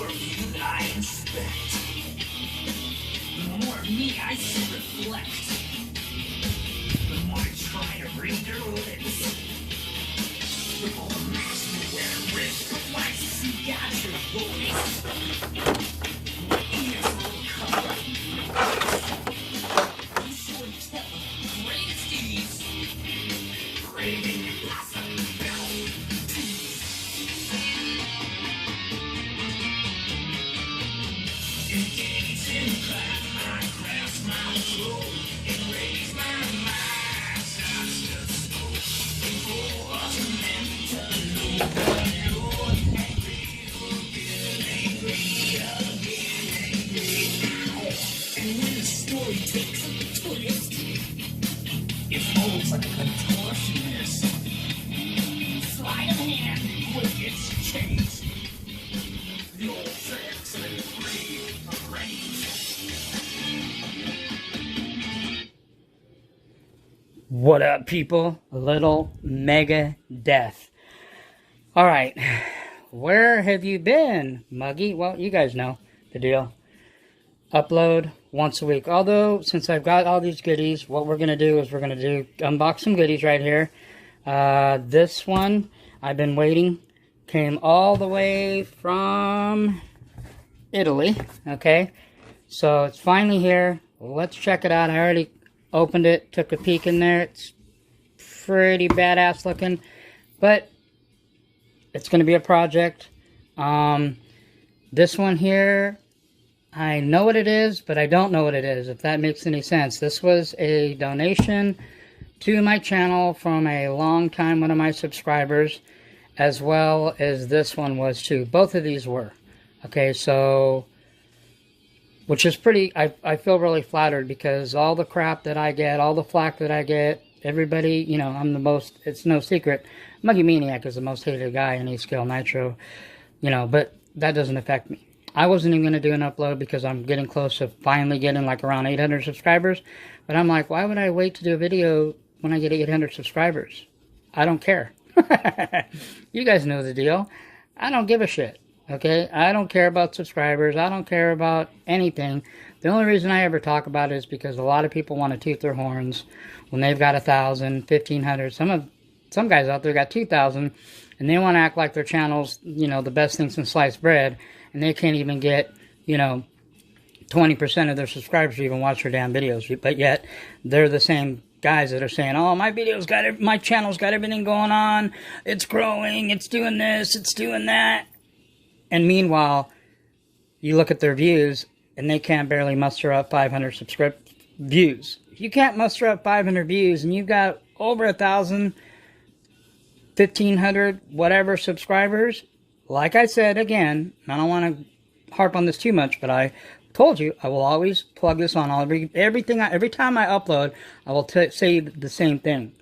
more of you that I inspect, the more of me I see reflect. The more I try to read their lips, the more mask you wear rich. But when I seek out your voice, my ears will cover. You should tell the greatest ease, craving impossibilities. Engage in class, my craft, my soul, and raise my mind, such a soul. For us men to know the Lord, angry again, angry again, angry now. And when the story takes a twist, it folds like a contortionist. Sleight of hand, quick it's changed. The old tricks and rearranged. What up, people? A little mega death. Alright, where have you been, Muggy? Well, you guys know the deal. Upload once a week. Although, since I've got all these goodies, what we're going to do is we're going to unbox some goodies right here. This one, I've been waiting. Came all the way from Italy. Okay, so it's finally here. Let's check it out. I already opened it, took a peek in there. It's pretty badass looking, but it's going to be a project. This one here, I know what it is, but I don't know what it is, if that makes any sense. This was a donation to my channel from a long time one of my subscribers, as well as this one was too. Both of these were. Okay, so, which is pretty, I feel really flattered, because all the crap that I get, all the flack that I get, everybody, you know, I'm the most, it's no secret, Muggy Maniac is the most hated guy in E-Scale Nitro, you know, but that doesn't affect me. I wasn't even going to do an upload because I'm getting close to finally getting like around 800 subscribers, but I'm like, why would I wait to do a video when I get 800 subscribers? I don't care. You guys know the deal. I don't give a shit. Okay, I don't care about subscribers. I don't care about anything. The only reason I ever talk about it is because a lot of people want to toot their horns when they've got 1,000, 1,500. Some guys out there got 2,000, and they want to act like their channel's, you know, the best thing since sliced bread, and they can't even get, you know, 20% of their subscribers to even watch their damn videos. But yet they're the same guys that are saying, "Oh, my channel's got everything going on. It's growing. It's doing this. It's doing that." And meanwhile, you look at their views, and they can't barely muster up 500 views. If you can't muster up 500 views, and you've got over 1,000, 1,500, whatever subscribers, like I said, again, I don't want to harp on this too much, but I told you, I will always plug this on every time I upload. I will say the same thing,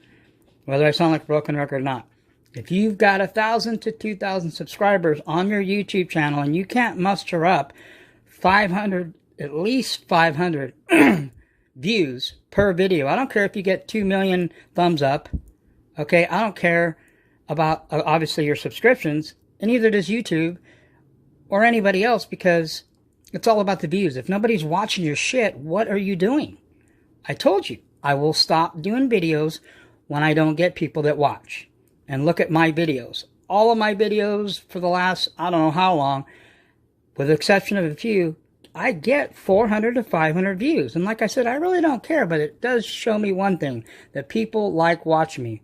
whether I sound like a broken record or not. If you've got 1,000 to 2,000 subscribers on your YouTube channel and you can't muster up 500, at least 500 views per video, I don't care if you get 2 million thumbs up, okay? I don't care about, obviously, your subscriptions, and neither does YouTube or anybody else, because it's all about the views. If nobody's watching your shit, what are you doing? I told you, I will stop doing videos when I don't get people that watch. And look at my videos. All of my videos for the last, I don't know how long, with the exception of a few, I get 400 to 500 views. And like I said, I really don't care, but it does show me one thing, that people like watching me.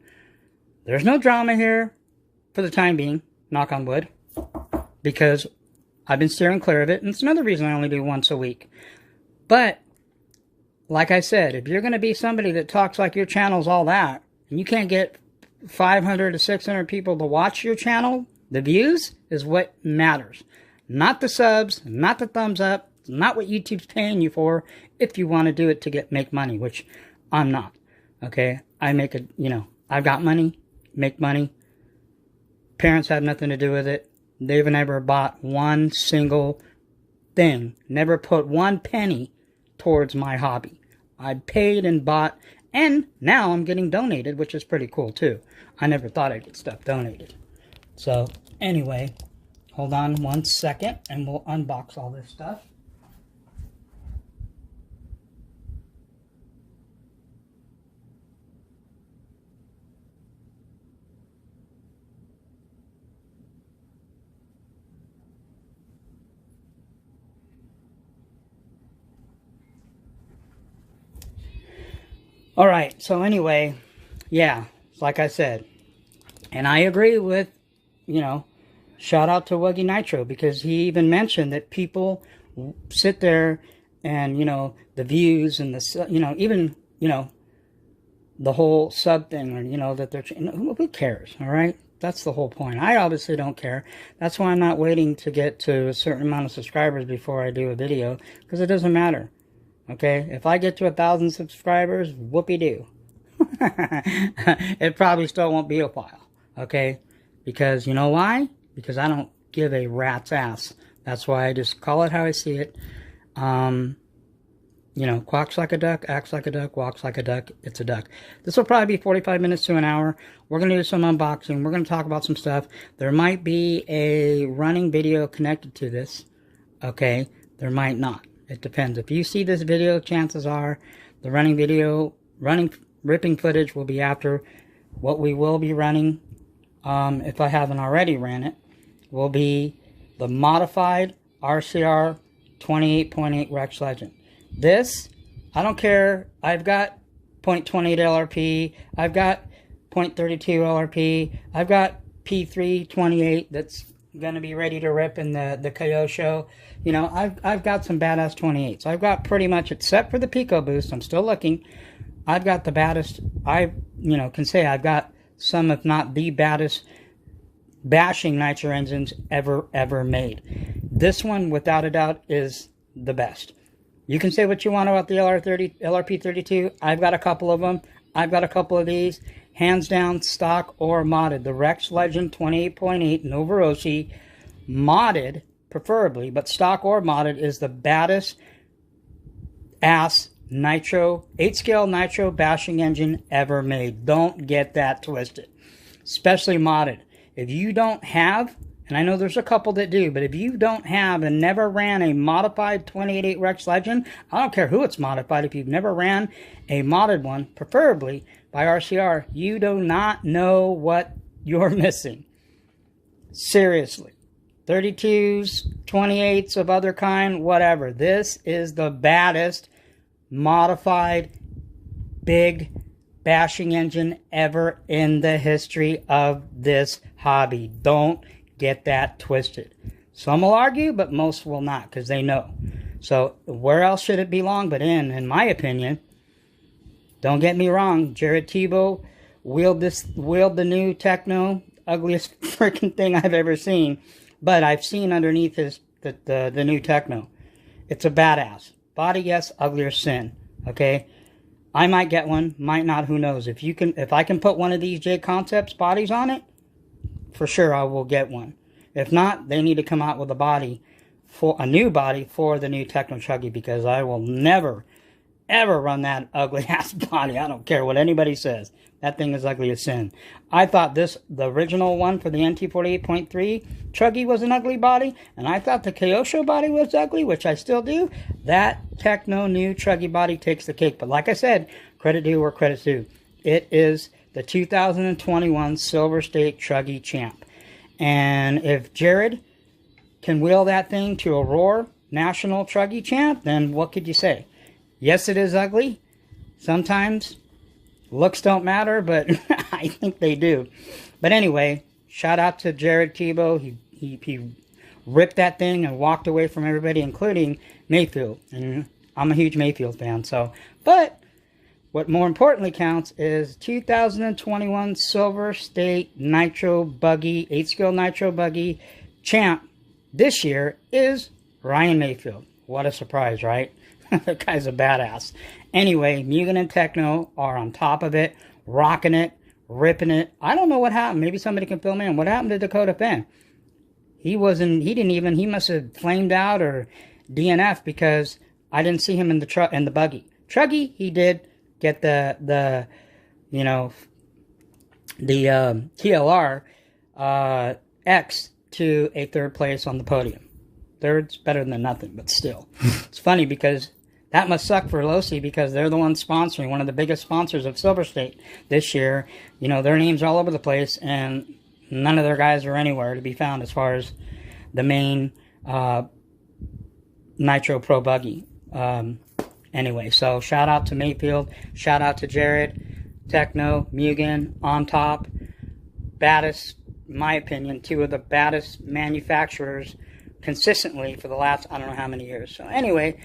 There's no drama here for the time being, knock on wood, because I've been steering clear of it, and it's another reason I only do once a week. But, like I said, if you're going to be somebody that talks like your channel's all that, and you can't get 500 to 600 people to watch your channel, the views is what matters. Not the subs, not the thumbs up, not what YouTube's paying you for, if you want to do it to make money, which I'm not. Okay? I make a, you know, I've got money, make money. Parents have nothing to do with it. They've never bought one single thing, never put one penny towards my hobby. I paid and bought, and now I'm getting donated, which is pretty cool too. I never thought I'd get stuff donated. So, anyway, hold on 1 second and we'll unbox all this stuff. All right, so anyway, yeah, like I said, and I agree with, you know, shout out to Wuggy Nitro, because he even mentioned that people sit there and, you know, the views and the, you know, even, you know, the whole sub thing, or, you know, that they're, who cares, all right? That's the whole point. I obviously don't care. That's why I'm not waiting to get to a certain amount of subscribers before I do a video, because it doesn't matter. Okay, if I get to 1,000 subscribers, whoopee-doo. It probably still won't be a while, okay? Because, you know why? Because I don't give a rat's ass. That's why I just call it how I see it. You know, quacks like a duck, acts like a duck, walks like a duck, it's a duck. This will probably be 45 minutes to an hour. We're going to do some unboxing. We're going to talk about some stuff. There might be a running video connected to this, okay? There might not. It depends. If you see this video, chances are the ripping footage will be after. What we will be running, if I haven't already ran it, will be the modified RCR 28.8 Rex Legend. This, I don't care. I've got 0.28 LRP. I've got 0.32 LRP. I've got P328 that's going to be ready to rip in the KO show. You know, I've got some badass 28s. I've got pretty much, except for the Pico Boost, I'm still looking. I've got the baddest, can say I've got some, if not the baddest, bashing nitro engines ever made. This one, without a doubt, is the best. You can say what you want about the LRP32. I've got a couple of them. I've got a couple of these. Hands down, stock or modded. The Rex Legend 28.8 Novoroshi, modded, preferably, but stock or modded, is the baddest ass nitro, 8-scale nitro bashing engine ever made. Don't get that twisted. Especially modded. If you don't have, and I know there's a couple that do, but if you don't have and never ran a modified 28.8 Rex Legend, I don't care who it's modified, if you've never ran a modded one, preferably by RCR, you do not know what you're missing. Seriously. 32s, 28s of other kind, whatever. This is the baddest modified big bashing engine ever in the history of this hobby. Don't get that twisted. Some will argue, but most will not, because they know. So where else should it belong but in my opinion? Don't get me wrong, Jared Tebow wheeled the new Techno, ugliest freaking thing I've ever seen. But I've seen underneath the new Techno. It's a badass. Body, yes, uglier sin. Okay? I might get one, might not, who knows. If I can put one of these J Concepts bodies on it, for sure I will get one. If not, they need to come out with a new body for the new Techno TRUGGY, because I will never ever run that ugly ass body. I don't care what anybody says. That thing is ugly as sin. I thought the original one for the NT48.3 TRUGGY was an ugly body, and I thought the KO show body was ugly, which I still do. That Techno new TRUGGY body takes the cake. But like I said, credit due where credit's due. It is the 2021 Silver State TRUGGY champ. And if Jared can wheel that thing to a Roar National TRUGGY champ, then what could you say? Yes, it is ugly. Sometimes looks don't matter, but I think they do. But anyway, shout out to Jared Tebow. He ripped that thing and walked away from everybody, including Mayfield. And I'm a huge Mayfield fan. But what more importantly counts is 2021 Silver State Nitro Buggy, 8-scale Nitro Buggy champ this year is Ryan Mayfield. What a surprise, right? That guy's a badass. Anyway, Mugen and Techno are on top of it, rocking it, ripping it. I don't know what happened. Maybe somebody can fill me in. What happened to Dakota Finn? He must have flamed out or DNF, because I didn't see him in the buggy. TRUGGY, he did get the TLR X to a third place on the podium. Third's better than nothing, but still. It's funny because that must suck for Losi because they're the ones sponsoring, one of the biggest sponsors of Silver State this year. You know, their names are all over the place, and none of their guys are anywhere to be found as far as the main Nitro Pro buggy. Anyway, so shout out to Mayfield, shout out to Jared, Techno, Mugen, On Top, BADEST, in my opinion, two of the baddest manufacturers consistently for the last, I don't know how many years. So anyway,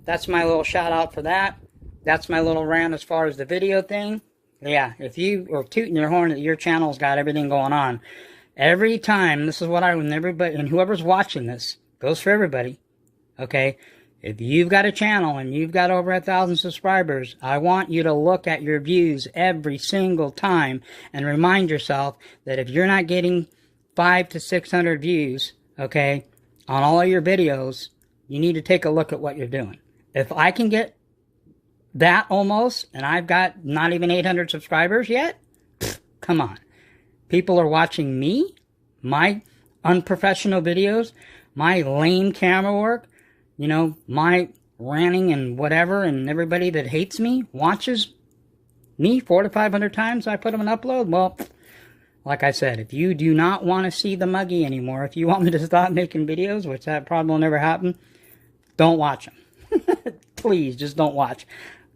that's my little shout out for that. That's my little rant as far as the video thing. Yeah, if you are tooting your horn that your channel's got everything going on, every time, this is what I, when everybody, and whoever's watching this, goes for everybody, okay? If you've got a channel and you've got over 1,000 subscribers, I want you to look at your views every single time and remind yourself that if you're not getting 500 to 600 views, okay, on all of your videos, you need to take a look at what you're doing. If I can get that almost, and I've got not even 800 subscribers yet, come on. People are watching me, my unprofessional videos, my lame camera work, you know, my ranting and whatever, and everybody that hates me watches me 400 to 500 times I put them in upload. Well, like I said, if you do not want to see the muggy anymore, if you want me to stop making videos, which that probably will never happen, don't watch them. Please, just don't watch.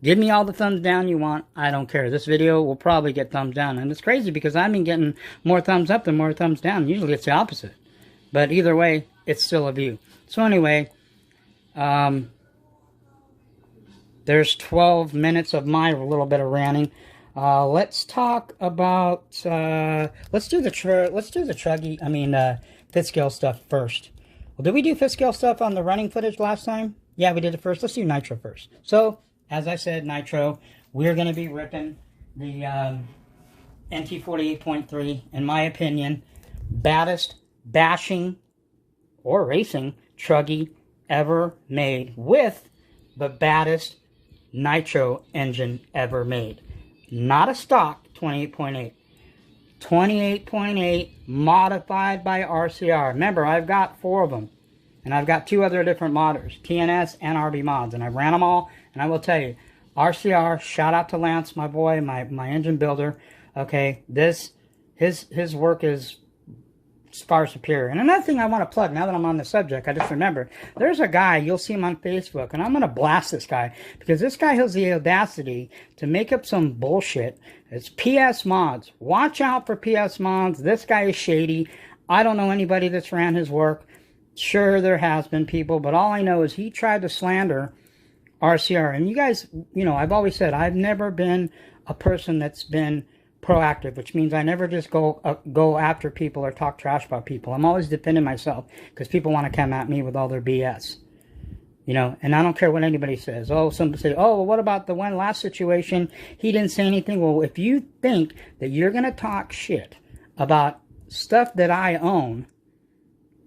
Give me all the thumbs down you want. I don't care. This video will probably get thumbs down. And it's crazy because I've been getting more thumbs up than more thumbs down. Usually it's the opposite. But either way, it's still a view. So anyway, there's 12 minutes of my little bit of ranting. Let's talk about, let's do the Truggy, fifth scale stuff first. Well, did we do fifth scale stuff on the running footage last time? Yeah, we did it first. Let's do Nitro first. So, as I said, Nitro, we're going to be ripping the NT48.3, in my opinion, baddest bashing or racing Truggy ever made with the baddest Nitro engine ever made. Not a stock 28.8. 28.8 modified by RCR. Remember, I've got 4 of them. And I've got 2 other different modders, TNS and RB mods. And I ran them all. And I will tell you, RCR, shout out to Lance, my boy, my engine builder. Okay, his work is far superior. And another thing I want to plug, now that I'm on the subject, I just remembered, there's a guy, you'll see him on Facebook, and I'm going to blast this guy, because this guy has the audacity to make up some bullshit. It's PS Mods. Watch out for PS Mods. This guy is shady. I don't know anybody that's ran his work. Sure, there has been people, but all I know is he tried to slander RCR. And you guys, you know, I've always said, I've never been a person that's been proactive, which means I never just go after people or talk trash about people. I'm always defending myself because people want to come at me with all their BS. You know, and I don't care what anybody says. Oh, some say, oh, well, what about the one last situation? He didn't say anything. Well, if you think that you're going to talk shit about stuff that I own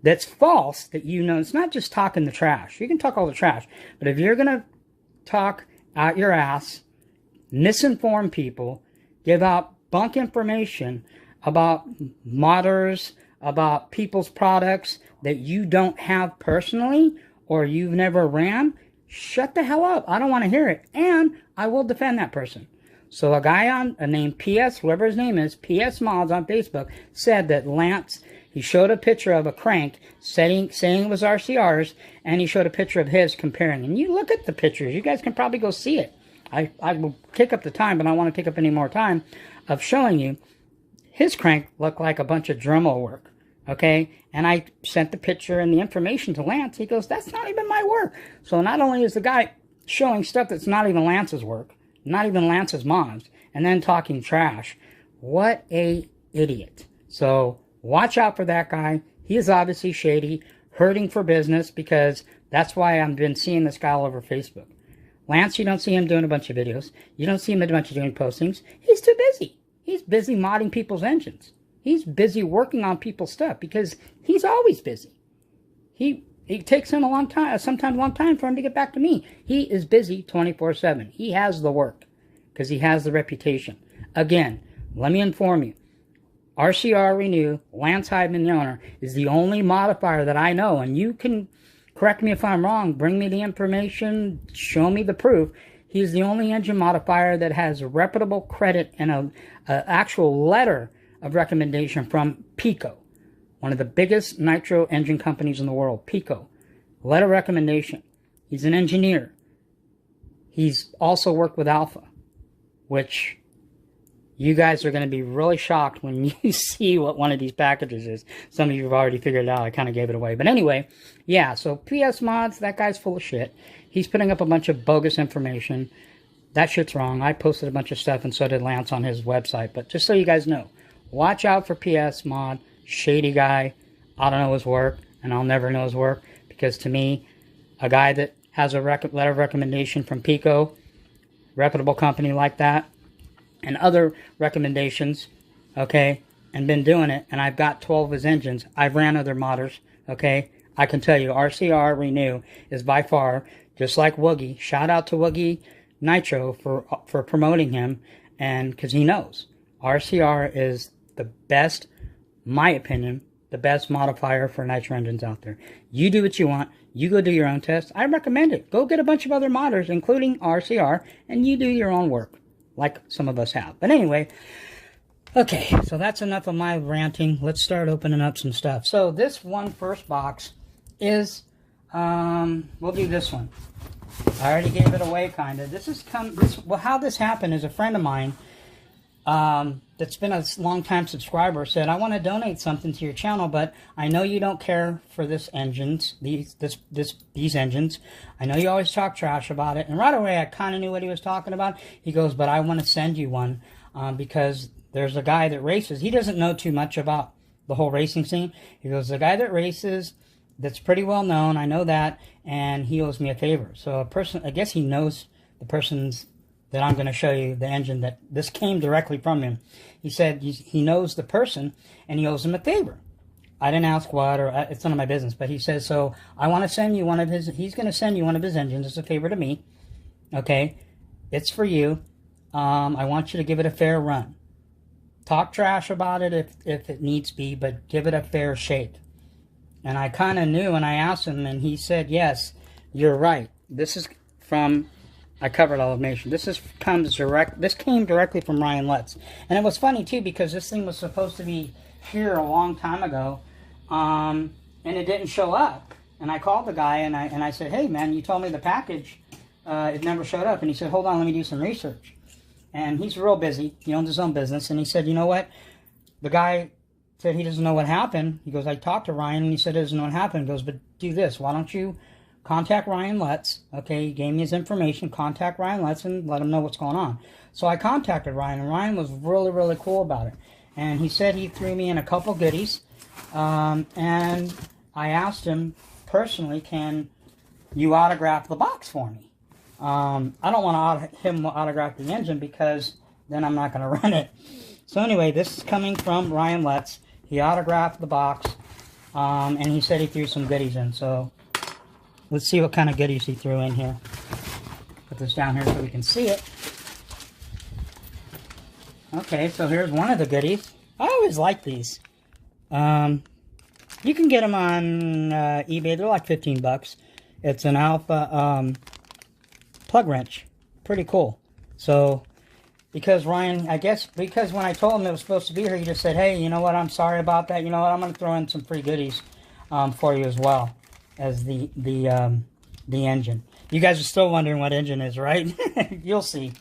that's false, that you know, it's not just talking the trash. You can talk all the trash. But if you're going to talk out your ass, misinform people, give out bunk information about modders, about people's products that you don't have personally or you've never ran, shut the hell up. I don't want to hear it. And I will defend that person. So a guy named PS, whoever his name is, PS Mods on Facebook, said that Lance, he showed a picture of a crank saying it was RCR's, and he showed a picture of his comparing. And you look at the pictures. You guys can probably go see it. I will take up the time, but I don't want to take up any more time of showing you. His crank looked like a bunch of Dremel work. Okay? And I sent the picture and the information to Lance. He goes, that's not even my work. So not only is the guy showing stuff that's not even Lance's work, not even Lance's mods, and then talking trash. What a idiot. So watch out for that guy. He is obviously shady, hurting for business, because that's why I've been seeing this guy all over Facebook. Lance, you don't see him doing a bunch of videos. You don't see him doing postings. He's too busy. He's busy modding people's engines. He's busy working on people's stuff because he's always busy. It takes him a long time, sometimes a long time for him to get back to me. He is busy 24/7. He has the work because he has the reputation. Again, let me inform you. RCR Renew, Lance Hyman, the owner, is the only modifier that I know, and you can correct me if I'm wrong, bring me the information, show me the proof. He's the only engine modifier that has a reputable credit and an actual letter of recommendation from Pico, one of the biggest nitro engine companies in the world. Pico, letter of recommendation. He's an engineer. He's also worked with Alpha, which you guys are going to be really shocked when you see what one of these packages is. Some of you have already figured it out. I kind of gave it away. But anyway, yeah, so PS Mods, that guy's full of shit. He's putting up a bunch of bogus information. That shit's wrong. I posted a bunch of stuff, and so did Lance on his website. But just so you guys know, watch out for PS Mod. Shady guy. I don't know his work, and I'll never know his work. Because to me, a guy that has a letter of recommendation from Pico, reputable company like that, and other recommendations, okay, and been doing it, and I've got 12 of his engines. I've ran other modders, okay. I can tell you, RCR Renew is by far, just like Woogie. Shout out to Woogie Nitro for promoting him, and because he knows. RCR is the best, my opinion, the best modifier for nitro engines out there. You do what you want. You go do your own test. I recommend it. Go get a bunch of other modders, including RCR, and you do your own work, like some of us have. But anyway, okay, so that's enough of my ranting. Let's start opening up some stuff. So this first box is, we'll do this one. I already gave it away, kind of. Well, how this happened is a friend of mine that's been a long-time subscriber said, I want to donate something to your channel, but I know you don't care for these engines. I know you always talk trash about it. And right away, I kind of knew what he was talking about. He goes, but I want to send you one because there's a guy that races. He doesn't know too much about the whole racing scene. He goes, the guy that races, that's pretty well known, I know that, and he owes me a favor. So a person, I guess he knows the person's that I'm going to show you, the engine that this came directly from him. He said he knows the person and he owes him a favor. I didn't ask what, or it's none of my business, but he says, so I want to send you one of his, he's going to send you one of his engines as a favor to me. Okay, it's for you. I want you to give it a fair run. Talk trash about it if it needs be, but give it a fair shake. And I kind of knew, and I asked him, and he said, yes, you're right. This is from, I covered Elevation. This came directly from Ryan Letts. And it was funny, too, because this thing was supposed to be here a long time ago, and it didn't show up. And I called the guy, and I said, hey, man, you told me the package, it never showed up. And he said, hold on, let me do some research. And he's real busy. He owns his own business. And he said, you know what? The guy said he doesn't know what happened. He goes, I talked to Ryan, and he said he doesn't know what happened. He goes, but do this. Why don't you contact Ryan Letts? Okay, he gave me his information. Contact Ryan Letts and let him know what's going on. So I contacted Ryan, and Ryan was really, really cool about it. And he said he threw me in a couple goodies. And I asked him personally, can you autograph the box for me? I don't want him to autograph the engine because then I'm not going to run it. So anyway, this is coming from Ryan Letts. He autographed the box, and he said he threw some goodies in. So let's see what kind of goodies he threw in here. Put this down here so we can see it. Okay, so here's one of the goodies. I always like these. You can get them on eBay. They're like 15 bucks. It's an Alpha plug wrench. Pretty cool. So, because Ryan, I guess, because when I told him it was supposed to be here, he just said, hey, you know what, I'm sorry about that. You know what, I'm going to throw in some free goodies for you as well as the engine. You guys are still wondering what engine is, right? You'll see.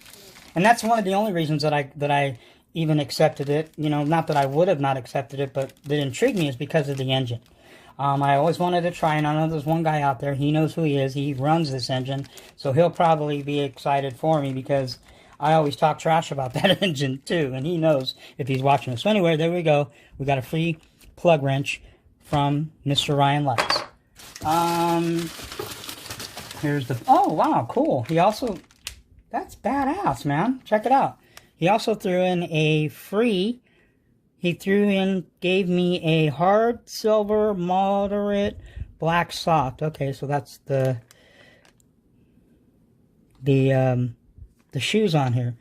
And that's one of the only reasons that I even accepted it. You know, not that I would have not accepted it, but that intrigued me is because of the engine. I always wanted to try, and I know there's one guy out there, he knows who he is, he runs this engine, so he'll probably be excited for me because I always talk trash about that engine too, and he knows if he's watching this. So anyway, there we go. We got a free plug wrench from Mr. Ryan Letts. Here's the, oh wow, cool. He also, that's badass, man. Check it out. He also threw in a free, gave me a hard silver moderate black soft. Okay, so that's the shoes on here.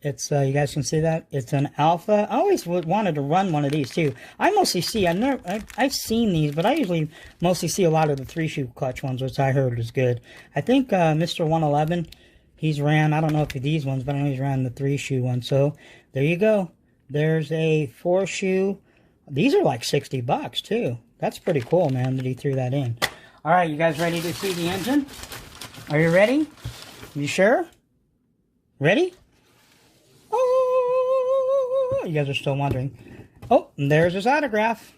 It's you guys can see that it's an Alpha. I always wanted to run one of these too. I mostly see I've seen these, but I usually mostly see a lot of the 3-shoe clutch ones, which I heard is good. I think Mr. 111, he's ran, I don't know if these ones, but I know he's ran the 3-shoe one. So there you go. There's a 4-shoe. These are like $60 too. That's pretty cool, man, that he threw that in. All right, you guys ready to see the engine? Are you ready? You sure? Ready? Oh, you guys are still wondering. Oh, and there's his autograph.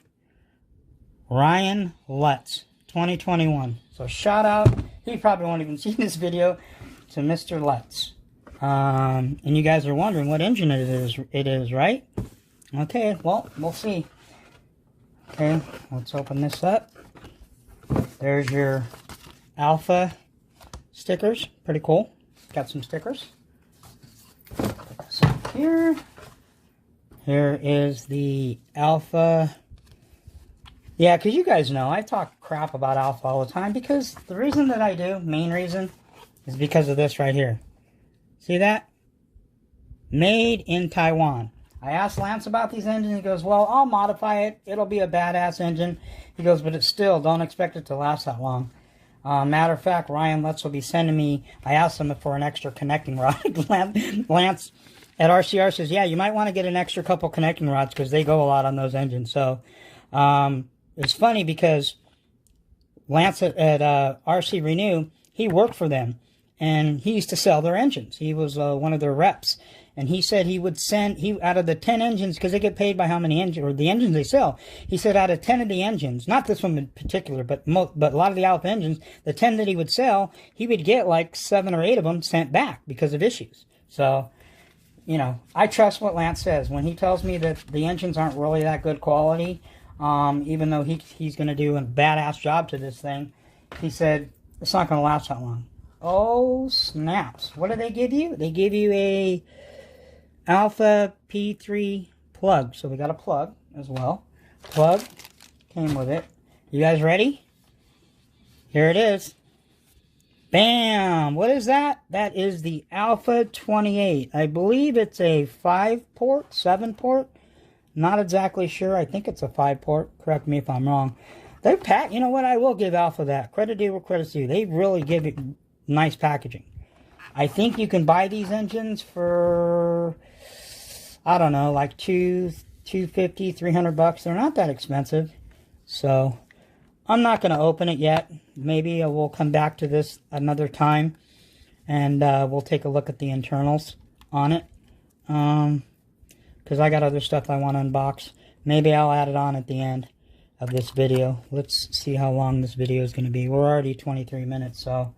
Ryan Lutz, 2021. So shout out. He probably won't even see this video, to Mr. Lutz. And you guys are wondering what engine it is, right? Okay, well, we'll see. Okay, let's open this up. There's your Alpha stickers. Pretty cool. Got some stickers. Put this up here. Here is the Alpha. Yeah, because you guys know I talk crap about Alpha all the time, because the reason that I do, main reason, is because of this right here. See that? Made in Taiwan. I asked Lance about these engines. He goes, well, I'll modify it. It'll be a badass engine. He goes, but it's still, don't expect it to last that long. Matter of fact, Ryan Lutz will be sending me, I asked him for an extra connecting rod. Lance at RCR says, yeah, you might want to get an extra couple connecting rods because they go a lot on those engines. So it's funny because Lance at RC Renew, he worked for them, and he used to sell their engines. He was one of their reps. And he said he would send, out of the 10 engines, because they get paid by how many engines, or the engines they sell, he said out of 10 of the engines, not this one in particular, but a lot of the Alpha engines, the 10 that he would sell, he would get like 7 or 8 of them sent back because of issues. So, you know, I trust what Lance says. When he tells me that the engines aren't really that good quality, even though he's going to do a badass job to this thing, he said it's not going to last that long. Oh, snaps. What do they give you? They give you a Alpha P3 plug. So we got a plug as well. Plug came with it. You guys ready? Here it is. Bam! What is that? That is the Alpha 28. I believe it's a 5-port, 7-port. Not exactly sure. I think it's a 5-port. Correct me if I'm wrong. They're packed. You know what? I will give Alpha that. Credit due where credit's due. They really give it nice packaging. I think you can buy these engines for, I don't know, like $250, $300. They're not that expensive. So I'm not going to open it yet. Maybe we'll come back to this another time, and we'll take a look at the internals on it. Because I got other stuff I want to unbox. Maybe I'll add it on at the end of this video. Let's see how long this video is going to be. We're already 23 minutes, so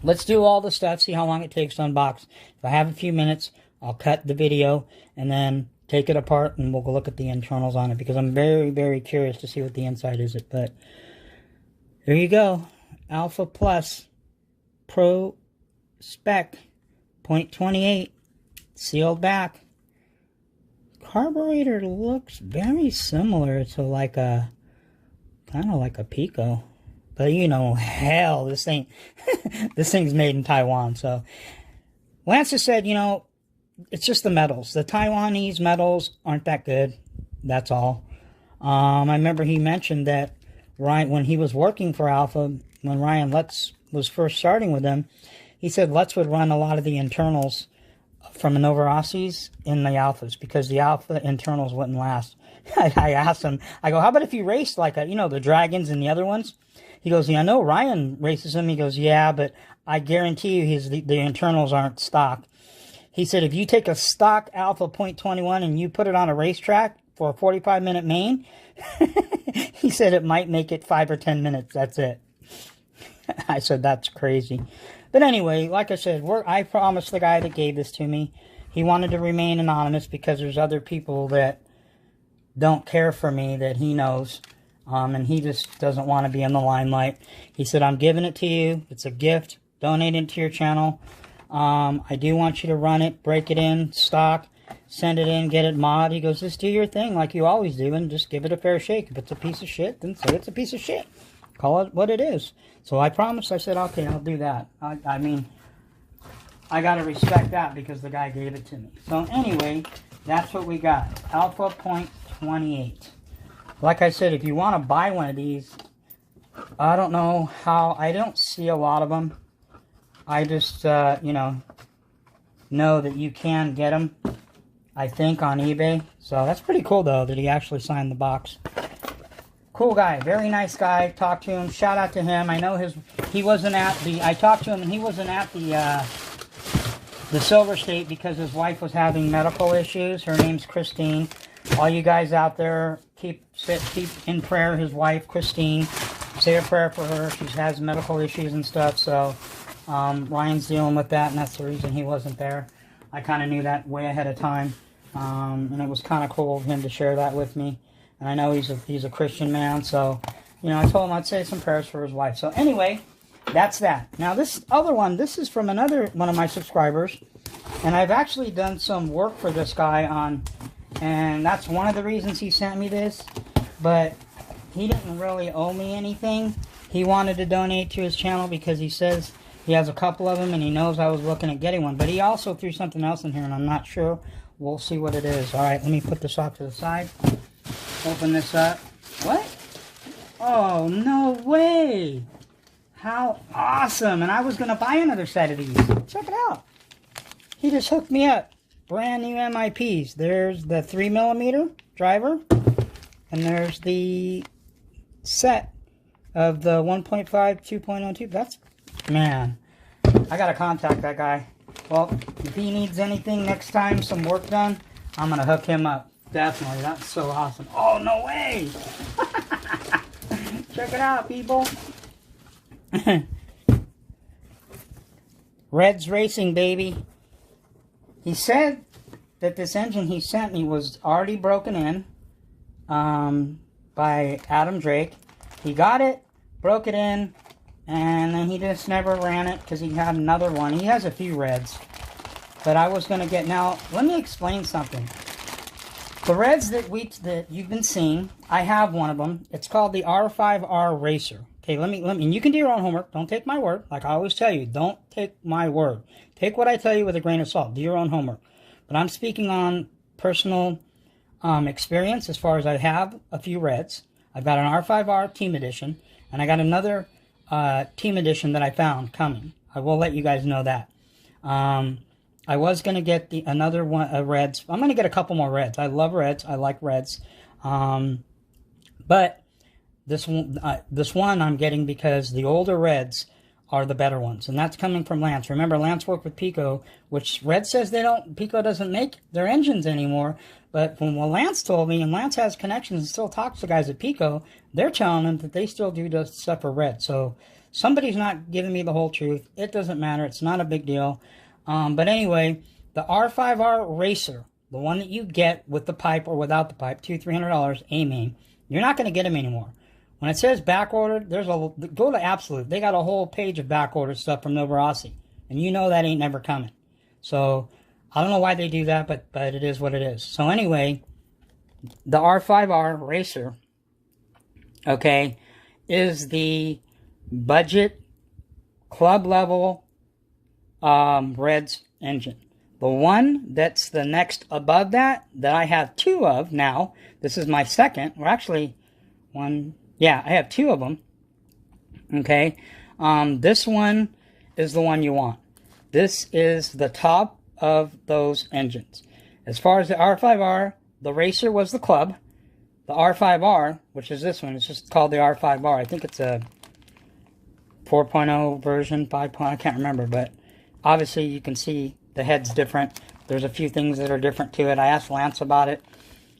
let's do all the stuff, see how long it takes to unbox. If I have a few minutes, I'll cut the video and then take it apart, and we'll go look at the internals on it, because I'm very, very curious to see what the inside is. But there you go. Alpha Plus Pro Spec 0.28 sealed back. Carburetor looks very similar to like a, kind of like a Pico. But you know, hell, this ain't, this thing's made in Taiwan. So Lance has said, you know, it's just the metals. The Taiwanese metals aren't that good. That's all. I remember he mentioned that Ryan, when he was working for Alpha, when Ryan Lutz was first starting with them, he said Lutz would run a lot of the internals from Nova Rossi's in the Alphas, because the Alpha internals wouldn't last. I asked him, I go, how about if you raced like a, you know, the Dragons and the other ones? He goes, yeah, I know Ryan races them. He goes, yeah, but I guarantee you the internals aren't stock. He said, if you take a stock Alpha 0.21 and you put it on a racetrack for a 45-minute main, he said it might make it 5 or 10 minutes. That's it. I said, that's crazy. But anyway, like I said, I promised the guy that gave this to me. He wanted to remain anonymous because there's other people that don't care for me that he knows. And he just doesn't want to be in the limelight. He said, I'm giving it to you. It's a gift. Donate it to your channel. I do want you to run it, break it in, stock, send it in, get it mod. He goes, just do your thing like you always do and just give it a fair shake. If it's a piece of shit, then say it's a piece of shit. Call it what it is. So I promised. I said, okay, I'll do that. I mean, I got to respect that because the guy gave it to me. So anyway, that's what we got. Alpha Point 28. Like I said, if you want to buy one of these, I don't know how. I don't see a lot of them. I just, you know that you can get them, I think, on eBay. So that's pretty cool, though, that he actually signed the box. Cool guy. Very nice guy. Talked to him. Shout out to him. I know he wasn't at the... I talked to him, and he wasn't at the Silver State because his wife was having medical issues. Her name's Christine. All you guys out there, keep in prayer his wife, Christine. Say a prayer for her. She has medical issues and stuff, so Ryan's dealing with that, and that's the reason he wasn't there. I kind of knew that way ahead of time, and it was kind of cool of him to share that with me. And I know he's a Christian man, so, you know, I told him I'd say some prayers for his wife. So anyway, that's that. Now this other one, this is from another one of my subscribers, and I've actually done some work for this guy on, and that's one of the reasons he sent me this, but he didn't really owe me anything. He wanted to donate to his channel because he says he has a couple of them and he knows I was looking at getting one, but he also threw something else in here and I'm not sure. We'll see what it is. Alright, let me put this off to the side. Open this up. What? Oh, no way! How awesome! And I was going to buy another set of these. Check it out. He just hooked me up. Brand new MIPs. There's the 3mm driver. And there's the set of the 1.5 2.0 tube. That's, man, I got to contact that guy. Well, if he needs anything next time, some work done, I'm going to hook him up. Definitely. That's so awesome. Oh, no way! Check it out, people. Reds Racing, baby. He said that this engine he sent me was already broken in by Adam Drake. He got it, broke it in, and then he just never ran it because he had another one. He has a few reds. But I was going to get... Now, let me explain something. The reds that you've been seeing, I have one of them. It's called the R5R Racer. Okay, let me, and you can do your own homework. Don't take my word. Like I always tell you, don't take my word. Take what I tell you with a grain of salt. Do your own homework. But I'm speaking on personal experience as far as I have a few reds. I've got an R5R Team Edition, and I got another Team Edition that I found coming. I will let you guys know that. I was going to get another one reds. I'm going to get a couple more reds. I love reds. I like reds. But this one I'm getting because the older reds are the better ones. And that's coming from Lance. Remember, Lance worked with Pico, which Red says Pico doesn't make their engines anymore. But from what Lance told me, and Lance has connections and still talks to guys at Pico, they're telling him that they still do the stuff for Red. So somebody's not giving me the whole truth. It doesn't matter. It's not a big deal. But anyway, the R5R Racer, the one that you get with the pipe or without the pipe, $200-300, A-main, you're not going to get them anymore. When it says back ordered, go to Absolute. They got a whole page of back ordered stuff from Novarossi. And you know that ain't never coming. So, I don't know why they do that, but it is what it is. So anyway, the R5R Racer, okay, is the budget, club level Reds engine. The one that's the next above that I have two of now, this is my second, or actually one, yeah, I have two of them, okay, this one is the one you want. This is the top of those engines. As far as the R5R, the Racer was the club. The R5R, which is this one, it's just called the R5R. I think it's a 4.0 version, 5.0, I can't remember, but obviously you can see the head's different. There's a few things that are different to it. I asked Lance about it.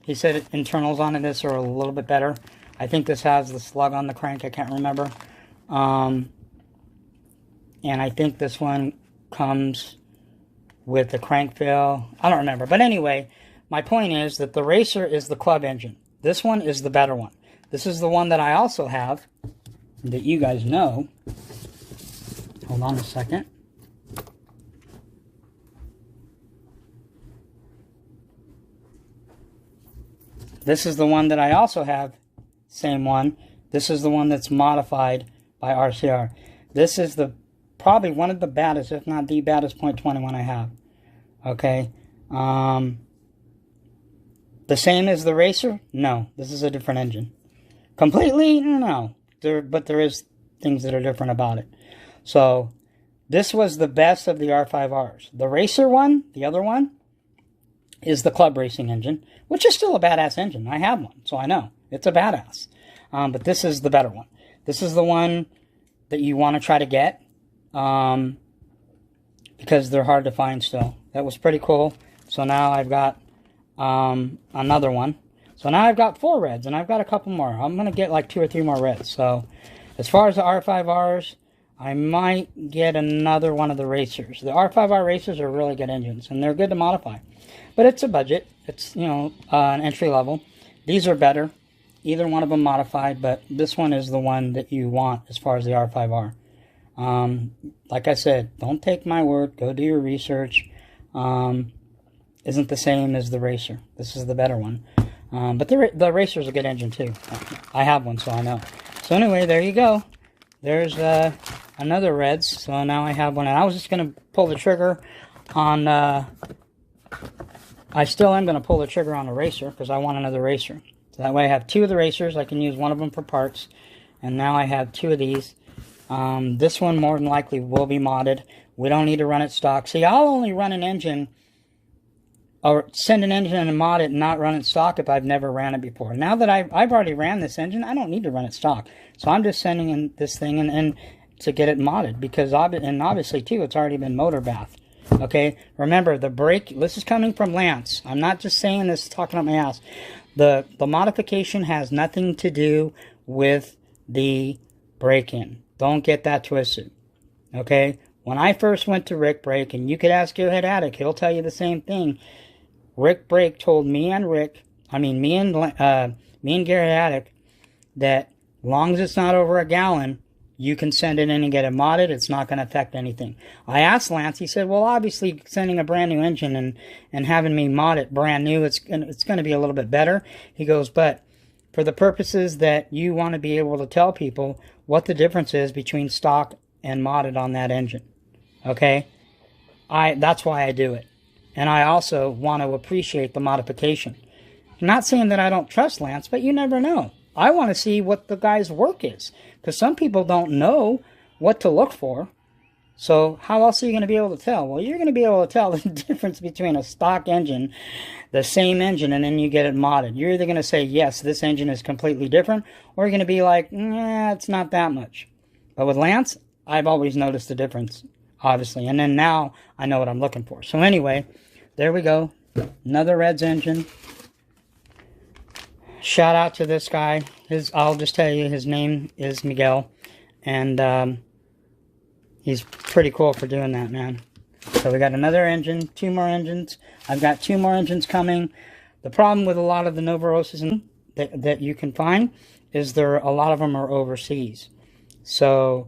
He said internals on this are a little bit better. I think this has the slug on the crank, I can't remember. And I think this one comes with the crank fill. I don't remember. But anyway, my point is that the Racer is the club engine. This one is the better one. This is the one that I also have that you guys know. Hold on a second. This is the one that I also have. Same one. This is the one that's modified by RCR. This is the probably one of the baddest, if not the baddest .21 I have. Okay. The same as the Racer? No, this is a different engine. Completely? No. But there is things that are different about it. So, this was the best of the R5Rs. The Racer one, the other one, is the club racing engine, which is still a badass engine. I have one, so I know. It's a badass. But this is the better one. This is the one that you want to try to get, because they're hard to find still. That was pretty cool. So now I've got another one. So now I've got 4 reds, and I've got a couple more. I'm going to get like 2 or 3 more reds. So as far as the R5Rs, I might get another one of the Racers. The R5R Racers are really good engines, and they're good to modify. But it's a budget. It's, you know, an entry level. These are better. Either one of them modified, but this one is the one that you want as far as the R5R. Like I said, don't take my word. Go do your research. Isn't the same as the Racer. This is the better one. But the Racer's a good engine too. I have one, so I know. So anyway, there you go. There's another Reds. So now I have one. And I was just going to pull the trigger on... I still am going to pull the trigger on a Racer because I want another Racer. So that way I have 2 of the Racers. I can use one of them for parts. And now I have 2 of these. This one more than likely will be modded. We don't need to run it stock. See, I'll only run an engine or send an engine and mod it and not run it stock if I've never ran it before. Now that I've already ran this engine, I don't need to run it stock. So I'm just sending in this thing and to get it modded because obviously too it's already been motor bathed. Okay, remember the brake. This is coming from Lance. I'm not just saying this talking up my ass. The modification has nothing to do with the break-in. Don't get that twisted. Okay, when I first went to Rick Brake, and you could ask your head addict, he'll tell you the same thing. Rick Brake told me and me and Garrett Attic that long as it's not over a gallon, you can send it in and get it modded. It's not going to affect anything. I asked Lance. He said, well, obviously, sending a brand new engine and having me mod it brand new, it's going to be a little bit better. He goes, but for the purposes that you want to be able to tell people what the difference is between stock and modded on that engine. Okay? That's why I do it. And I also want to appreciate the modification. I'm not saying that I don't trust Lance, but you never know. I want to see what the guy's work is. Because some people don't know what to look for. So how else are you going to be able to tell? Well, you're going to be able to tell the difference between a stock engine, the same engine, and then you get it modded. You're either going to say, yes, this engine is completely different, or you're going to be like, nah, it's not that much. But with Lance, I've always noticed the difference, obviously. And then now I know what I'm looking for. So anyway, there we go. Another Reds engine. Shout out to this guy. I'll just tell you, his name is Miguel. And he's pretty cool for doing that, man. So we got another engine, 2 more engines. I've got 2 more engines coming. The problem with a lot of the Novarosas that you can find is a lot of them are overseas. So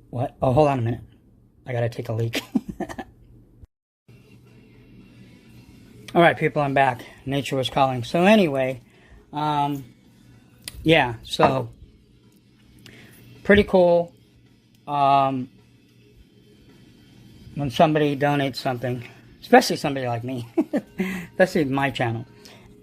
what? Oh, hold on a minute. I gotta take a leak. All right, people, I'm back. Nature was calling. So anyway, yeah, so pretty cool when somebody donates something, especially somebody like me, especially my channel.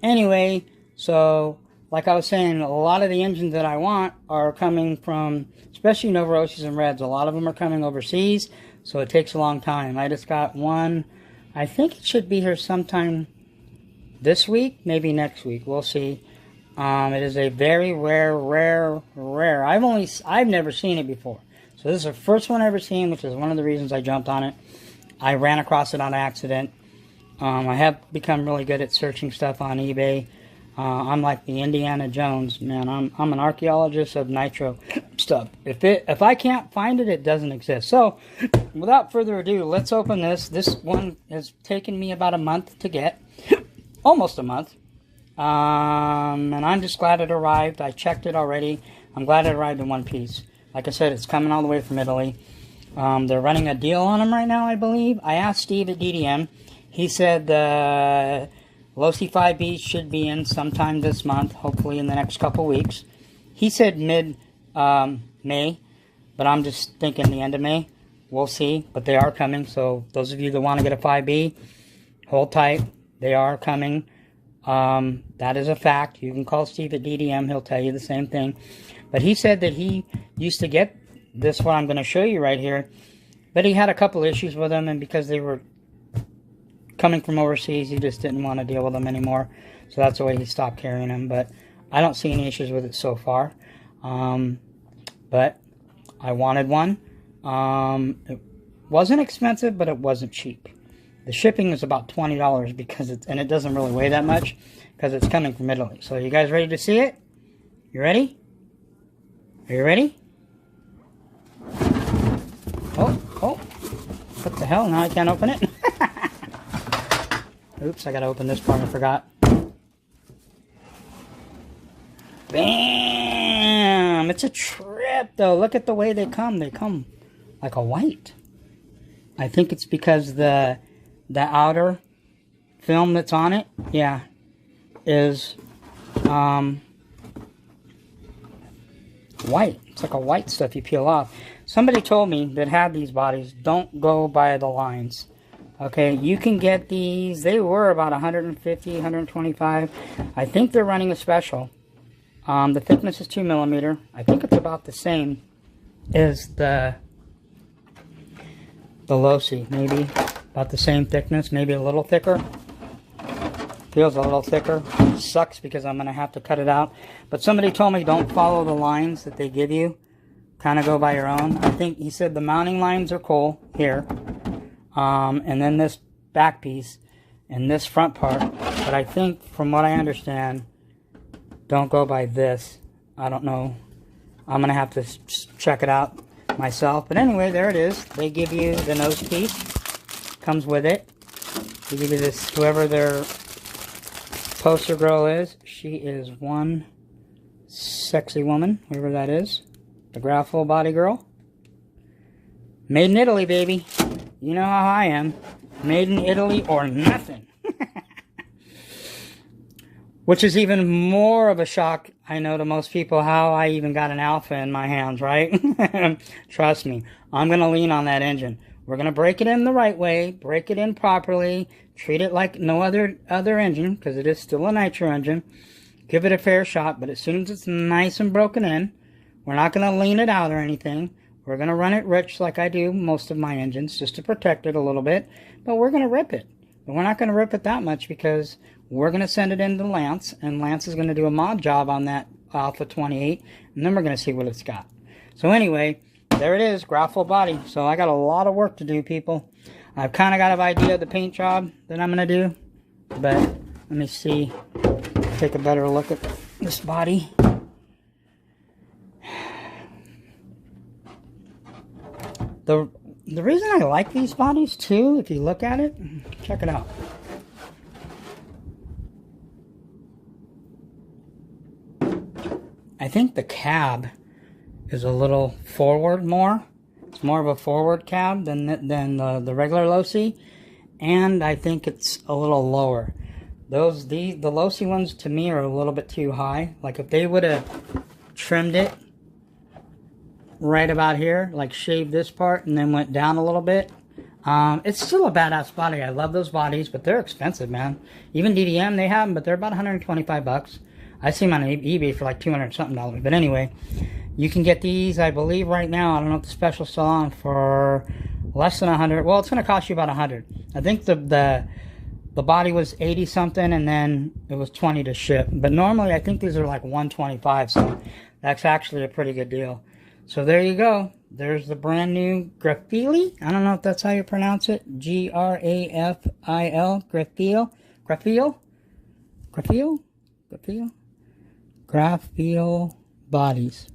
Anyway, so like I was saying, a lot of the engines that I want are coming from, especially Novarosas and Reds. A lot of them are coming overseas, so it takes a long time. I just got one. I think it should be here sometime this week, maybe next week. We'll see. It is a very rare. I've never seen it before. So this is the first one I've ever seen, which is one of the reasons I jumped on it. I ran across it on accident. I have become really good at searching stuff on eBay. I'm like the Indiana Jones, man. I'm an archaeologist of nitro stuff. If I can't find it, it doesn't exist. So, without further ado, let's open this. This one has taken me about a month to get, almost a month. And I'm just glad it arrived. I checked it already. I'm glad it arrived in one piece. Like I said, it's coming all the way from Italy. They're running a deal on them right now, I believe. I asked Steve at DDM. He said Losi 5B should be in sometime this month, hopefully in the next couple weeks. He said mid May, but I'm just thinking the end of May. We'll see, but they are coming. So those of you that want to get a 5B, hold tight. They are coming. That is a fact. You can call Steve at DDM. He'll tell you the same thing. But he said that he used to get this, what I'm going to show you right here, but he had a couple issues with them, and because they were coming from overseas, he just didn't want to deal with them anymore. So that's the way he stopped carrying them. But I don't see any issues with it so far. But I wanted one. It wasn't expensive, but it wasn't cheap. The shipping is about $20 because and it doesn't really weigh that much because it's coming from Italy. So you guys ready to see it? You ready? Are you ready? Oh, what the hell? Now I can't open it. Oops, I gotta open this part. I forgot. Bam! It's a trip, though. Look at the way they come. They come like a white. I think it's because the outer film that's on it, yeah, is white. It's like a white stuff you peel off. Somebody told me that had these bodies, don't go by the lines. Okay, you can get these. They were about 150, 125. I think they're running a special. The thickness is 2mm. I think it's about the same as the Losi, maybe about the same thickness, maybe a little thicker. Feels a little thicker. Sucks because I'm gonna have to cut it out. But somebody told me don't follow the lines that they give you. Kind of go by your own. I think he said the mounting lines are cool here, and then this back piece and this front part. But I think, from what I understand, don't go by this. I don't know. I'm gonna have to check it out myself. But anyway, there it is. They give you the nose piece. Comes with it. They give you this. Whoever their poster girl is, she is one sexy woman. Whoever that is. The graphical body girl. Made in Italy, baby. You know how I am. Made in Italy or nothing. Which is even more of a shock, I know, to most people, how I even got an Alpha in my hands, right? Trust me. I'm going to lean on that engine. We're going to break it in the right way. Break it in properly. Treat it like no other engine, because it is still a nitro engine. Give it a fair shot, but as soon as it's nice and broken in, we're not going to lean it out or anything. We're going to run it rich like I do most of my engines, just to protect it a little bit. But we're going to rip it. But we're not going to rip it that much because we're going to send it into Lance. And Lance is going to do a mod job on that Alpha 28. And then we're going to see what it's got. So anyway, there it is, graphical body. So I got a lot of work to do, people. I've kind of got an idea of the paint job that I'm going to do. But let me see. Take a better look at this body. The reason I like these bodies too, if you look at it, check it out. I think the cab is a little forward more. It's more of a forward cab than the regular Losi, and I think it's a little lower. The Losi ones to me are a little bit too high. Like if they would have trimmed it right about here, like shaved this part and then went down a little bit. It's still a badass body. I love those bodies, but they're expensive, man. Even DDM, they have them, but they're about 125 bucks. I see them on eBay for like 200 something dollars. But anyway, you can get these, I believe right now, I don't know if the special's still on, for less than 100. Well, it's going to cost you about 100. I think the body was 80 something and then it was 20 to ship. But normally I think these are like 125, so that's actually a pretty good deal. So there you go. There's the brand new Graphili. I don't know if that's how you pronounce it. G-R-A-F-I-L. Graphil. Graphil? Graphil? Graphil? Graphil bodies.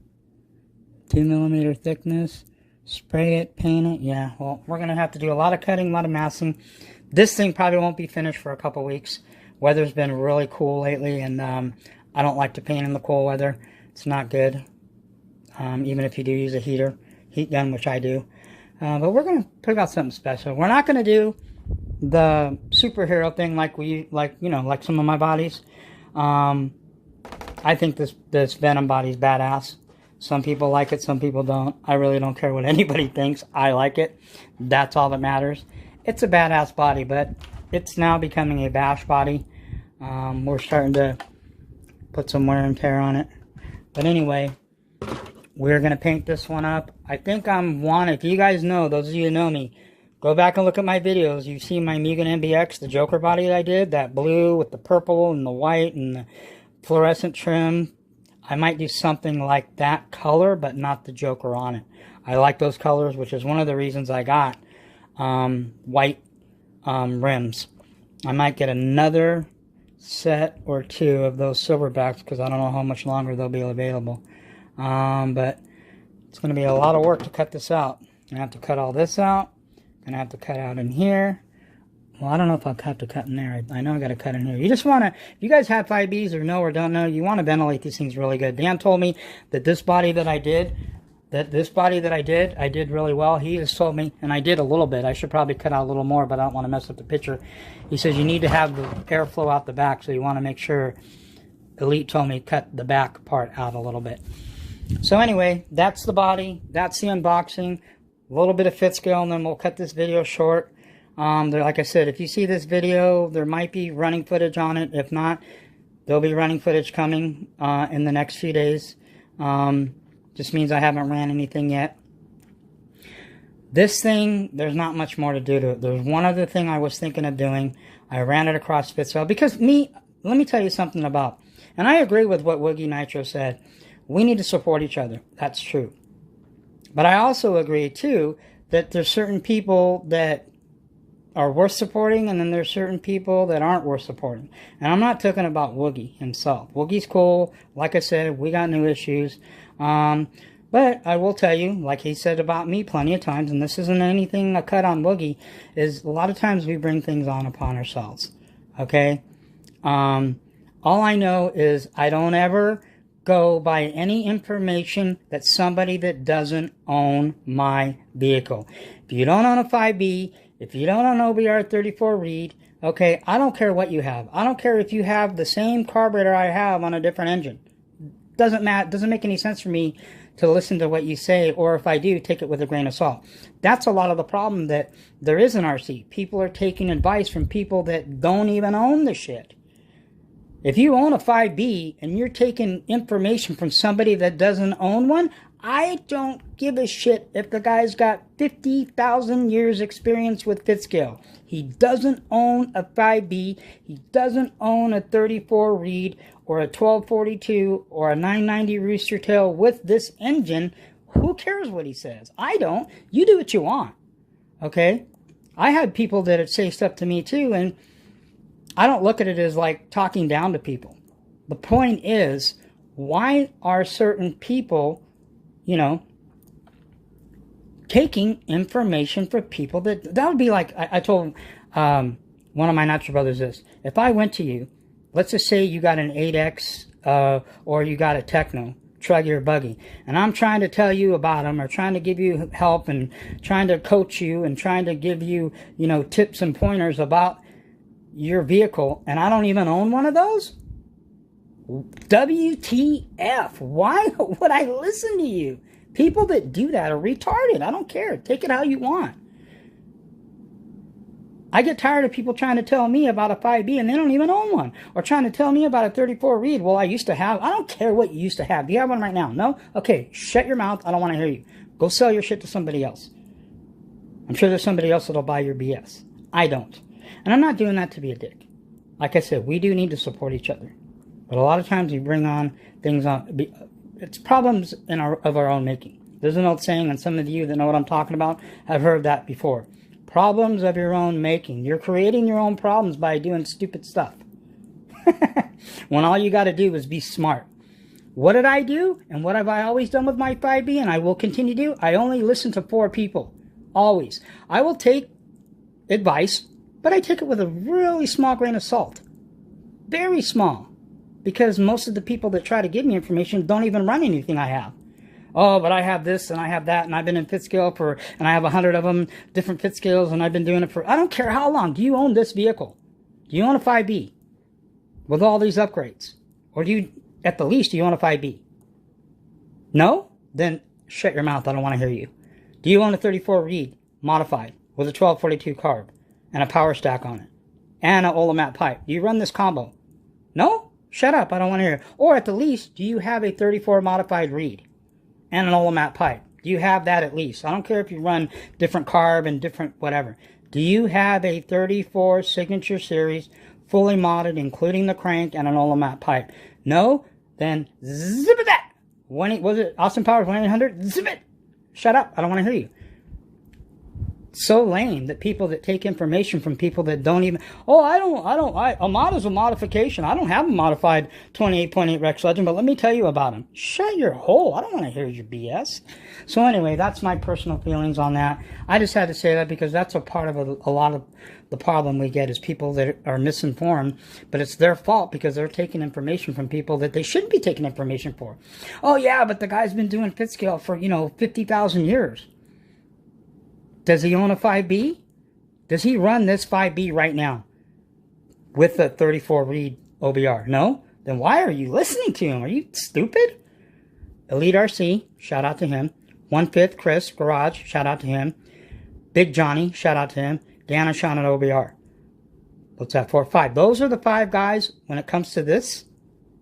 2mm thickness. Spray it, paint it. Yeah, well, we're going to have to do a lot of cutting, a lot of masking. This thing probably won't be finished for a couple weeks. Weather's been really cool lately, and I don't like to paint in the cold weather. It's not good. Even if you do use a heat gun, which I do. But we're going to pick out something special. We're not going to do the superhero thing like some of my bodies. I think this Venom body's badass. Some people like it, some people don't. I really don't care what anybody thinks. I like it. That's all that matters. It's a badass body, but it's now becoming a bash body. We're starting to put some wear and tear on it. But anyway, we're going to paint this one up. I think if you guys know, those of you who know me, go back and look at my videos. You've seen my Mugen MBX, the Joker body that I did, that blue with the purple and the white and the fluorescent trim. I might do something like that color, but not the Joker on it. I like those colors, which is one of the reasons I got white rims. I might get another set or two of those silverbacks because I don't know how much longer they'll be available. But it's going to be a lot of work to cut this out. I'm going to have to cut all this out. I'm going to have to cut out in here. Well, I don't know if I'll have to cut in there. I know I got to cut in here. You just want to, if you guys have 5Bs or know or don't know, you want to ventilate these things really good. Dan told me that this body that I did, I did really well. He just told me, and I did a little bit. I should probably cut out a little more, but I don't want to mess up the picture. He says you need to have the airflow out the back, so you want to make sure. Elite told me cut the back part out a little bit. So anyway, that's the body. That's the unboxing. A little bit of fit scale, and then we'll cut this video short. Like I said, if you see this video, there might be running footage on it. If not, there'll be running footage coming in the next few days. Just means I haven't ran anything yet. This thing, there's not much more to do to it. There's one other thing I was thinking of doing. I ran it across Fitzgerald because let me tell you something about, and I agree with what Woogie Nitro said. We need to support each other. That's true. But I also agree, too, that there's certain people that are worth supporting, and then there's certain people that aren't worth supporting. And I'm not talking about Woogie himself. Woogie's cool. Like I said, we got new issues. But I will tell you, like he said about me plenty of times, and this isn't anything a cut on Woogie, is a lot of times we bring things on upon ourselves. Okay? All I know is I don't ever go by any information that somebody that doesn't own my vehicle. If you don't own a 5B, if you don't own an OBR 34 reed, okay, I don't care what you have. I don't care if you have the same carburetor I have on a different engine. Doesn't matter. Doesn't make any sense for me to listen to what you say, or if I do, take it with a grain of salt. That's a lot of the problem that there is in RC. People are taking advice from people that don't even own the shit. If you own a 5B and you're taking information from somebody that doesn't own one, I don't give a shit if the guy's got 50,000 years experience with Fitzgerald. He doesn't own a 5B. He doesn't own a 34 reed or a 1242 or a 990 rooster tail with this engine. Who cares what he says? I don't. You do what you want. Okay? I had people that say stuff to me too, and I don't look at it as like talking down to people. The point is, why are certain people, you know, taking information from people that would be like, I told one of my Nitro brothers this. If I went to you, let's just say you got an 8X or you got a Techno, Truggy or Buggy, and I'm trying to tell you about them or trying to give you help and trying to coach you and trying to give you, you know, tips and pointers about your vehicle, and I don't even own one of those? WTF? Why would I listen to you? People that do that are retarded. I don't care. Take it how you want. I get tired of people trying to tell me about a 5B and they don't even own one. Or trying to tell me about a 34 reed. Well, I used to have. I don't care what you used to have. Do you have one right now? No? Okay, shut your mouth. I don't want to hear you. Go sell your shit to somebody else. I'm sure there's somebody else that'll buy your BS. I don't. And I'm not doing that to be a dick. Like I said, we do need to support each other. But a lot of times we bring on things on. It's problems of our own making. There's an old saying, and some of you that know what I'm talking about have heard that before. Problems of your own making. You're creating your own problems by doing stupid stuff. When all you got to do is be smart. What did I do? And what have I always done with my 5B? And I will continue to do? I only listen to 4 people. Always. I will take advice, but I take it with a really small grain of salt. Very small. Because most of the people that try to give me information don't even run anything I have. Oh, but I have this and I have that, and I've been in Fitzgerald and I have 100 of them, different Fitzgeralds, and I've been doing it for, I don't care how long. Do you own this vehicle? Do you own a 5B with all these upgrades? Or do you, at the least, do you own a 5B? No? then shut your mouth. I don't want to hear you. Do you own a 34 reed modified with a 1242 carb and a power stack on it and an Olamat pipe? Do you run this combo? No? Shut up. I don't want to hear it. Or at the least, do you have a 34 modified reed and an Olamat pipe? Do you have that at least? I don't care if you run different carb and different whatever. Do you have a 34 Signature Series fully modded, including the crank and an Olamat pipe? No? Then zip it that. Was it Austin Powers 1-800? Zip it. Shut up. I don't want to hear you. So lame that people that take information from people that don't even, a mod is a modification. I don't have a modified 28.8 Rex Legend, but let me tell you about him. Shut your hole. I don't want to hear your BS. So anyway, that's my personal feelings on that. I just had to say that because that's a part of a lot of the problem we get is people that are misinformed, but it's their fault because they're taking information from people that they shouldn't be taking information for. Oh yeah, but the guy's been doing fit scale for, 50,000 years. Does he own a 5B? Does he run this 5B right now with a 34 reed OBR? No? Then why are you listening to him? Are you stupid? Elite RC, shout out to him. 1/5 Chris, Garage, shout out to him. Big Johnny, shout out to him. Dan and Sean at OBR. What's that, 4 or 5? Those are the 5 guys, when it comes to this,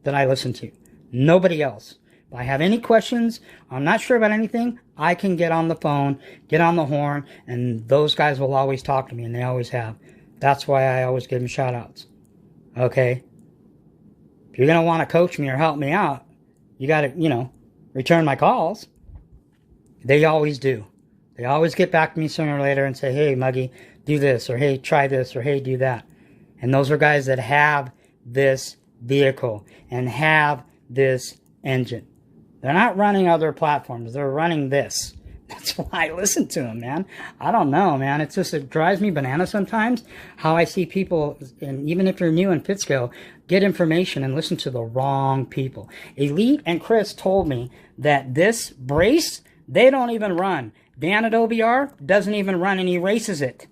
that I listen to. Nobody else. If I have any questions, I'm not sure about anything, I can get on the phone, get on the horn, and those guys will always talk to me, and they always have. That's why I always give them shout-outs. Okay? If you're going to want to coach me or help me out, you got to, return my calls. They always do. They always get back to me sooner or later and say, hey, Muggy, do this, or hey, try this, or hey, do that. And those are guys that have this vehicle and have this engine. They're not running other platforms. They're running this. That's why I listen to them, man. I don't know, man. It drives me bananas sometimes how I see people, and even if you're new in Fitscale, get information and listen to the wrong people. Elite and Chris told me that this brace, they don't even run. Dan at OBR doesn't even run, and he races it.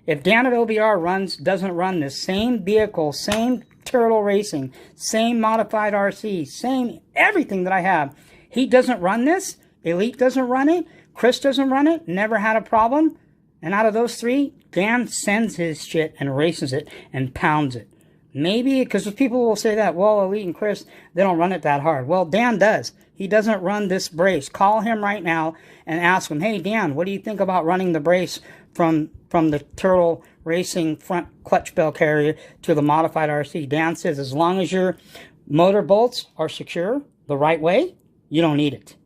If Dan at OBR doesn't run this same vehicle, same turtle racing, same modified RC, same everything that I have, he doesn't run this, Elite doesn't run it, Chris doesn't run it, never had a problem, and out of those 3, Dan sends his shit and races it and pounds it. Maybe, because people will say that, well, Elite and Chris, they don't run it that hard. Well, Dan does. He doesn't run this brace. Call him right now and ask him, hey, Dan, what do you think about running the brace from the Turtle Racing front clutch bell carrier to the modified RC? Dan says as long as your motor bolts are secure the right way, you don't need it.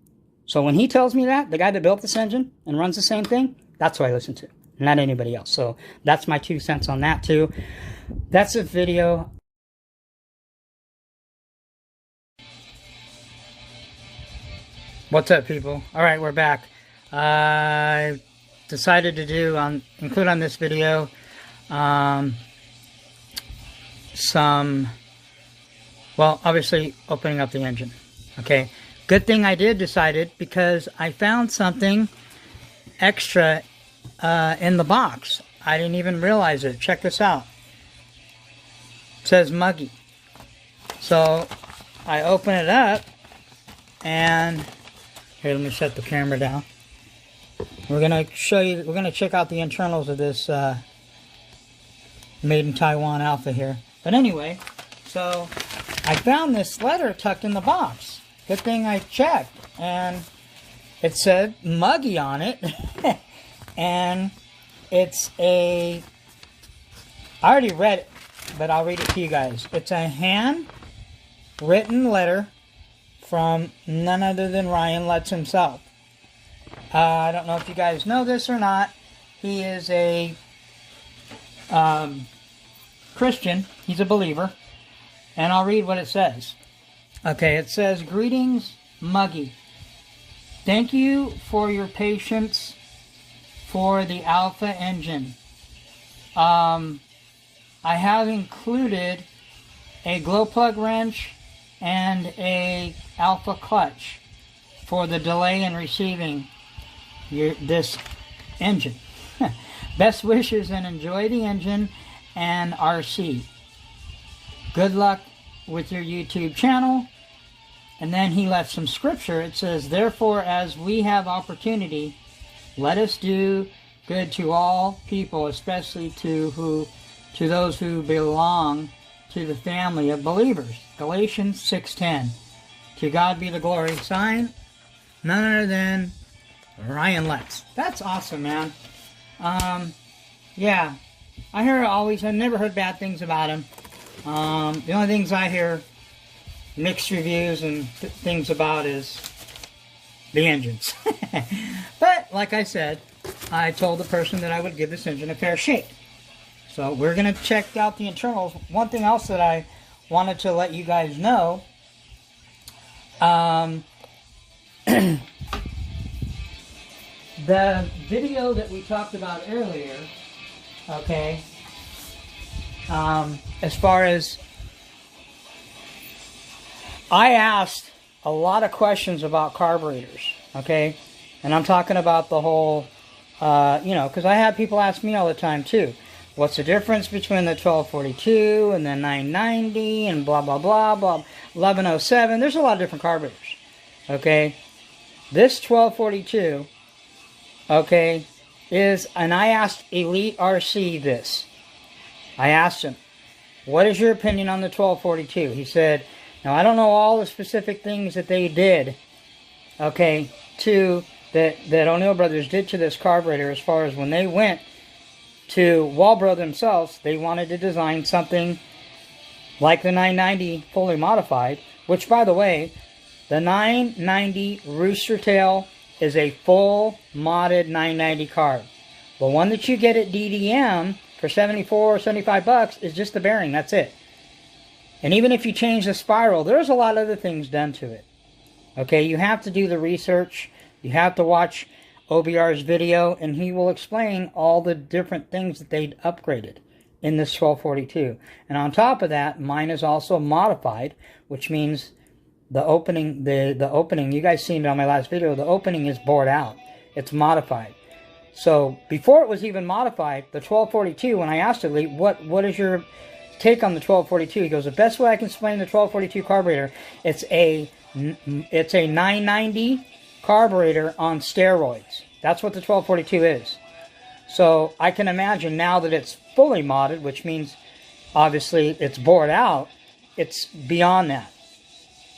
So when he tells me that, the guy that built this engine and runs the same thing, that's who I listen to, not anybody else. So that's my 2 cents on that too. That's a video. What's up, people? All right, we're back. I decided to include on this video obviously opening up the engine. Okay, good thing I decided because I found something extra in the box. I didn't even realize it. Check this out. It says Muggy. So I open it up and here, let me set the camera down. We're gonna show you. We're gonna check out the internals of this made in Taiwan Alpha here. But anyway, so I found this letter tucked in the box. Good thing I checked, and it said Muggy on it, and it's I already read it, but I'll read it to you guys. It's a hand-written letter from none other than Ryan Lutz himself. I don't know if you guys know this or not. He is a Christian. He's a believer. And I'll read what it says. Okay, it says, greetings, Muggy. Thank you for your patience for the Alpha engine. I have included a glow plug wrench and a Alpha clutch for the delay in receiving this engine. Best wishes and enjoy the engine and RC. Good luck with your YouTube channel. And then he left some scripture. It says, therefore, as we have opportunity, let us do good to all people, especially to those who belong to the family of believers. Galatians 6:10. To God be the glory. Sign, none other than Ryan Lex. That's awesome, man. Yeah, I never heard bad things about him. The only things I hear mixed reviews and things about is the engines. But like I said, I told the person that I would give this engine a fair shake. So we're going to check out the internals. One thing else that I wanted to let you guys know, the video that we talked about earlier, okay, as far as I asked a lot of questions about carburetors, okay, and I'm talking about the whole, because I have people ask me all the time too, what's the difference between the 1242 and the 990 and blah, blah, blah, blah, 1107, there's a lot of different carburetors, okay. This 1242, okay, and I asked Elite RC this. I asked him, what is your opinion on the 1242? He said, now I don't know all the specific things that they did, okay, that O'Neill Brothers did to this carburetor, as far as when they went to Walbro themselves, they wanted to design something like the 990 fully modified, which, by the way, the 990 Rooster Tail is a full modded 990 carb. The one that you get at DDM for 74 or 75 bucks is just the bearing, that's it. And even if you change the spiral, there's a lot of other things done to it. Okay, you have to do the research. You have to watch OBR's video, and he will explain all the different things that they upgraded in this 1242. And on top of that, mine is also modified, which means the opening, the opening, you guys seen it on my last video, the opening is bored out. It's modified. So before it was even modified, the 1242, when I asked Elite, what is your take on the 1242? He goes, the best way I can explain the 1242 carburetor, it's a 990 carburetor on steroids. That's what the 1242 is. So I can imagine now that it's fully modded, which means obviously it's bored out, it's beyond that.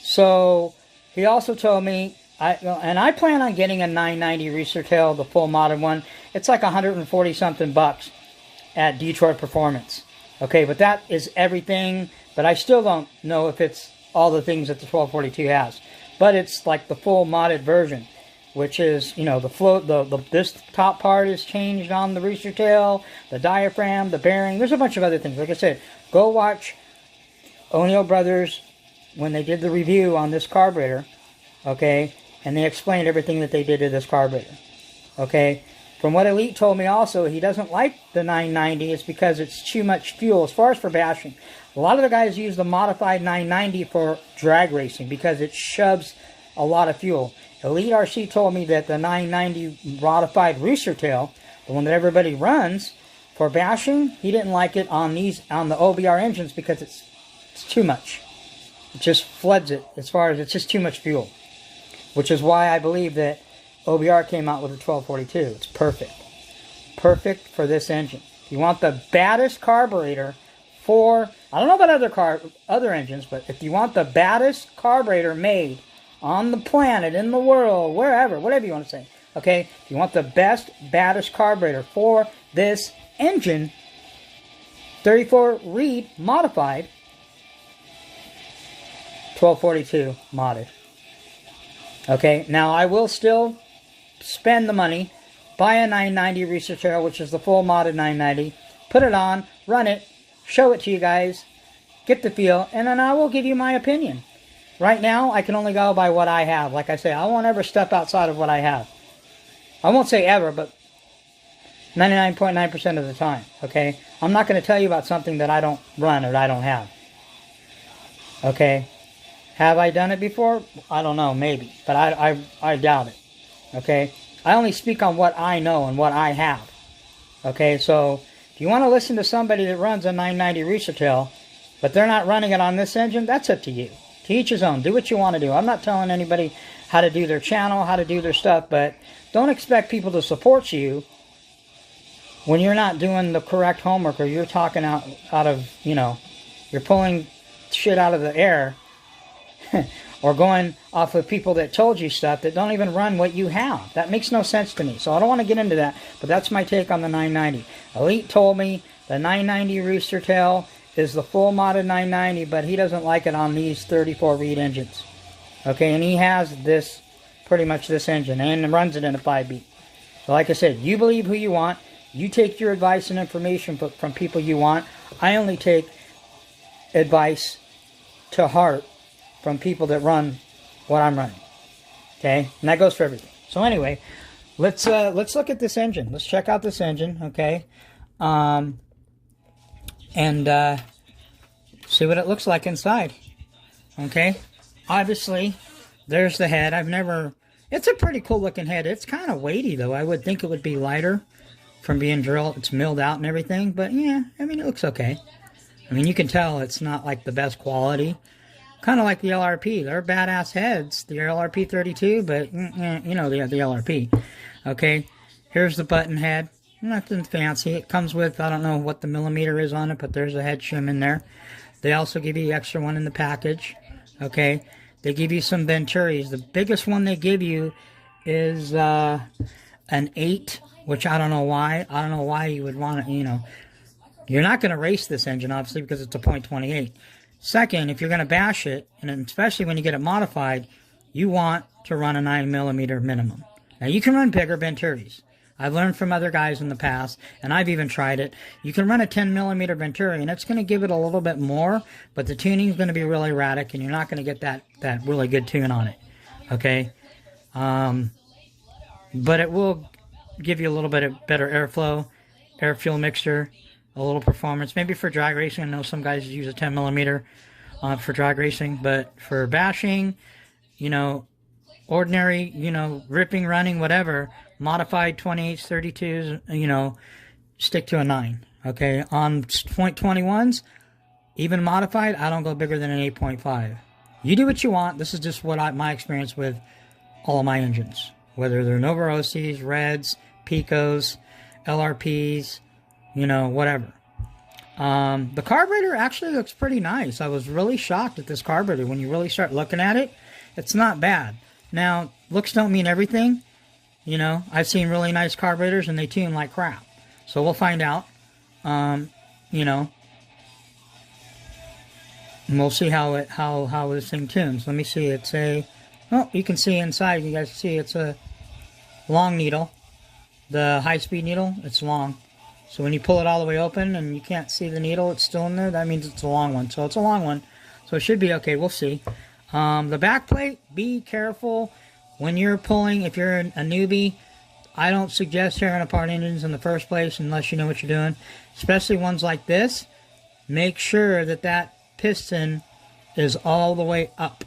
So he also told me, I plan on getting a 990 Rooster Tail, the full modded one. It's like 140 something bucks at Detroit Performance. Okay, but that is everything, but I still don't know if it's all the things that the 1242 has. But it's like the full modded version, which is, the float, this top part is changed on the Rooster Tail, the diaphragm, the bearing. There's a bunch of other things. Like I said, go watch O'Neill Brothers when they did the review on this carburetor, okay, and they explained everything that they did to this carburetor, okay. From what Elite told me also, he doesn't like the 990. It's because it's too much fuel. As far as for bashing, a lot of the guys use the modified 990 for drag racing because it shoves a lot of fuel. Elite RC told me that the 990 modified Rooster Tail, the one that everybody runs, for bashing, he didn't like it on the OBR engines because it's too much. It just floods it, as far as it's just too much fuel. Which is why I believe that OBR came out with a 1242. It's perfect. Perfect for this engine. If you want the baddest carburetor for, I don't know about other engines, but if you want the baddest carburetor made on the planet, in the world, wherever, whatever you want to say, okay? If you want the baddest carburetor for this engine, 34 Reed modified, 1242 modded. Okay, now I will still spend the money, buy a 990 Rooster Tail, which is the full modded 990, put it on, run it, show it to you guys, get the feel, and then I will give you my opinion. Right now, I can only go by what I have. Like I say, I won't ever step outside of what I have. I won't say ever, but 99.9% of the time, okay? I'm not going to tell you about something that I don't run or I don't have. Okay? Have I done it before? I don't know, maybe. But I doubt it. Okay? I only speak on what I know and what I have. Okay? So, if you want to listen to somebody that runs a 990 Rooster Tail, but they're not running it on this engine, that's up to you. To each his own. Do what you want to do. I'm not telling anybody how to do their channel, how to do their stuff, but don't expect people to support you when you're not doing the correct homework, or you're talking out of, you know, you're pulling shit out of the air or going off of people that told you stuff that don't even run what you have. That makes no sense to me. So I don't want to get into that, but that's my take on the 990. Elite told me the 990 Rooster Tail is the full modded 990, but he doesn't like it on these 34 reed engines. Okay, and he has this, pretty much this engine, and runs it in a 5-beat. So like I said, you believe who you want. You take your advice and information from people you want. I only take advice to heart from people that run what I'm running. Okay, and that goes for everything. So anyway, let's look at this engine. Let's check out this engine. Okay, and see what it looks like inside. Okay, obviously there's the head. It's a pretty cool looking head. It's kind of weighty though. I would think it would be lighter from being drilled. It's milled out and everything, but yeah, I mean, it looks okay. I mean, you can tell it's not like the best quality. Kind of like the LRP. They're badass heads, the LRP 32, but you know, the LRP. Okay, here's the button head. Nothing fancy. It comes with, I don't know what the millimeter is on it, but there's a head shim in there. They also give you the extra one in the package. Okay, they give you some Venturis. The biggest one they give you is an 8, which I don't know why. I don't know why you would want to, you know. You're not going to race this engine, obviously, because it's a .28. Second, if you're going to bash it, and especially when you get it modified, you want to run a 9mm minimum. Now, you can run bigger Venturis. I've learned from other guys in the past, and I've even tried it. You can run a 10mm Venturi, and it's going to give it a little bit more, but the tuning is going to be really erratic, and you're not going to get that really good tune on it. Okay? But it will give you a little bit of better airflow, air-fuel mixture, a little performance. Maybe for drag racing. I know some guys use a 10mm for drag racing, but for bashing, you know, ordinary, you know, ripping, running, whatever, modified 28s, 32s, you know, stick to a 9. Okay, on .21s, even modified, I don't go bigger than an 8.5. You do what you want. This is just what my experience with all of my engines, whether they're Nova Rossis, Reds, Picos, LRPs, you know, whatever. The carburetor actually looks pretty nice. I was really shocked at this carburetor. When you really start looking at it, it's not bad. Now, looks don't mean everything. You know, I've seen really nice carburetors and they tune like crap. So we'll find out. You know, and we'll see how this thing tunes. Let me see. It's oh, you can see inside. You guys see it's a long needle. The high-speed needle, it's long. So when you pull it all the way open and you can't see the needle, it's still in there, that means it's a long one. So it's a long one. So it should be okay. We'll see. The back plate, be careful when you're pulling. If you're a newbie, I don't suggest tearing apart engines in the first place unless you know what you're doing. Especially ones like this. Make sure that piston is all the way up.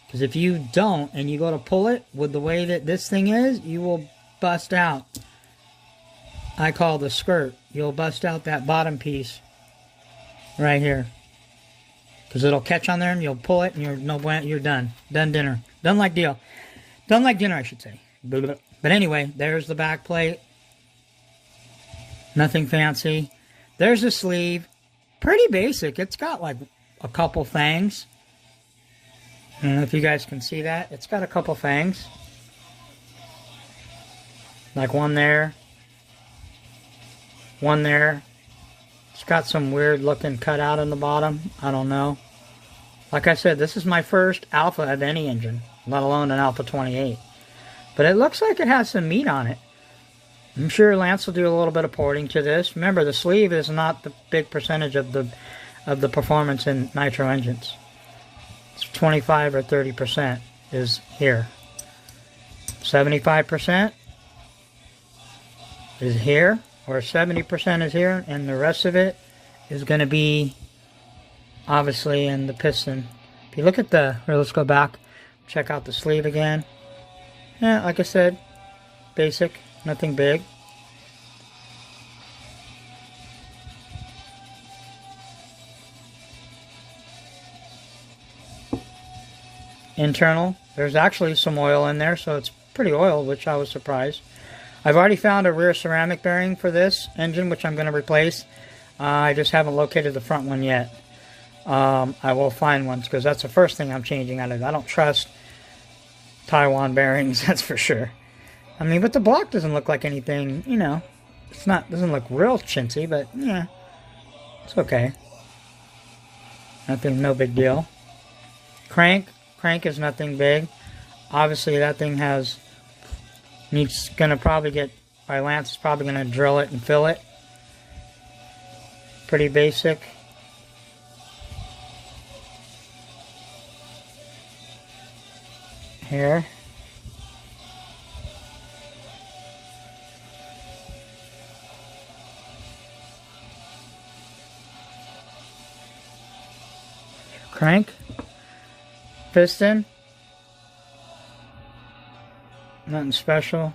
Because if you don't and you go to pull it with the way that this thing is, you will bust out. I call the skirt. You'll bust out that bottom piece right here, because it'll catch on there and you'll pull it and you're done. Done dinner. Done like deal. Done like dinner, I should say. But anyway, there's the back plate. Nothing fancy. There's the sleeve. Pretty basic. It's got like a couple fangs. I don't know if you guys can see that. It's got a couple fangs. Like one there. One there. It's got some weird looking cutout on the bottom. I don't know. Like I said, this is my first alpha of any engine, let alone an alpha 28. But it looks like it has some meat on it. I'm sure Lance will do a little bit of porting to this. Remember, the sleeve is not the big percentage of the performance in nitro engines. It's 25 or 30% is here. 75% is here. Or 70% is here, and the rest of it is going to be obviously in the piston. If you look at let's go back, check out the sleeve again. Yeah, like I said, basic, nothing big. internal. There's actually some oil in there, so it's pretty oiled, which I was surprised. I've already found a rear ceramic bearing for this engine, which I'm going to replace. I just haven't located the front one yet. I will find one, because that's the first thing I'm changing out of it. I don't trust Taiwan bearings, that's for sure. I mean, but the block doesn't look like anything, you know. Doesn't look real chintzy, but yeah, it's okay. Nothing, no big deal. Crank is nothing big. Obviously, that thing gonna probably get, by Lance is probably gonna drill it and fill it. Pretty basic. Here. Crank. Piston. Nothing special.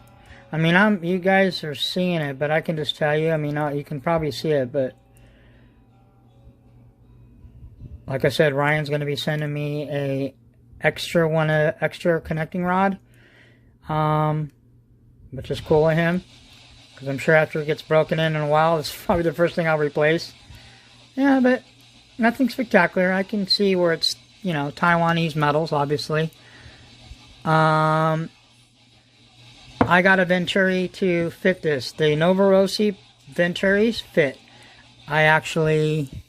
I mean, you guys are seeing it, but I can just tell you, I mean, you can probably see it, but like I said, Ryan's going to be sending me a extra connecting rod, which is cool of him, because I'm sure after it gets broken in a while, it's probably the first thing I'll replace. Yeah, but nothing spectacular. I can see where it's, you know, Taiwanese metals, obviously. I got a Venturi to fit this. The Novarossi Venturis fit. I actually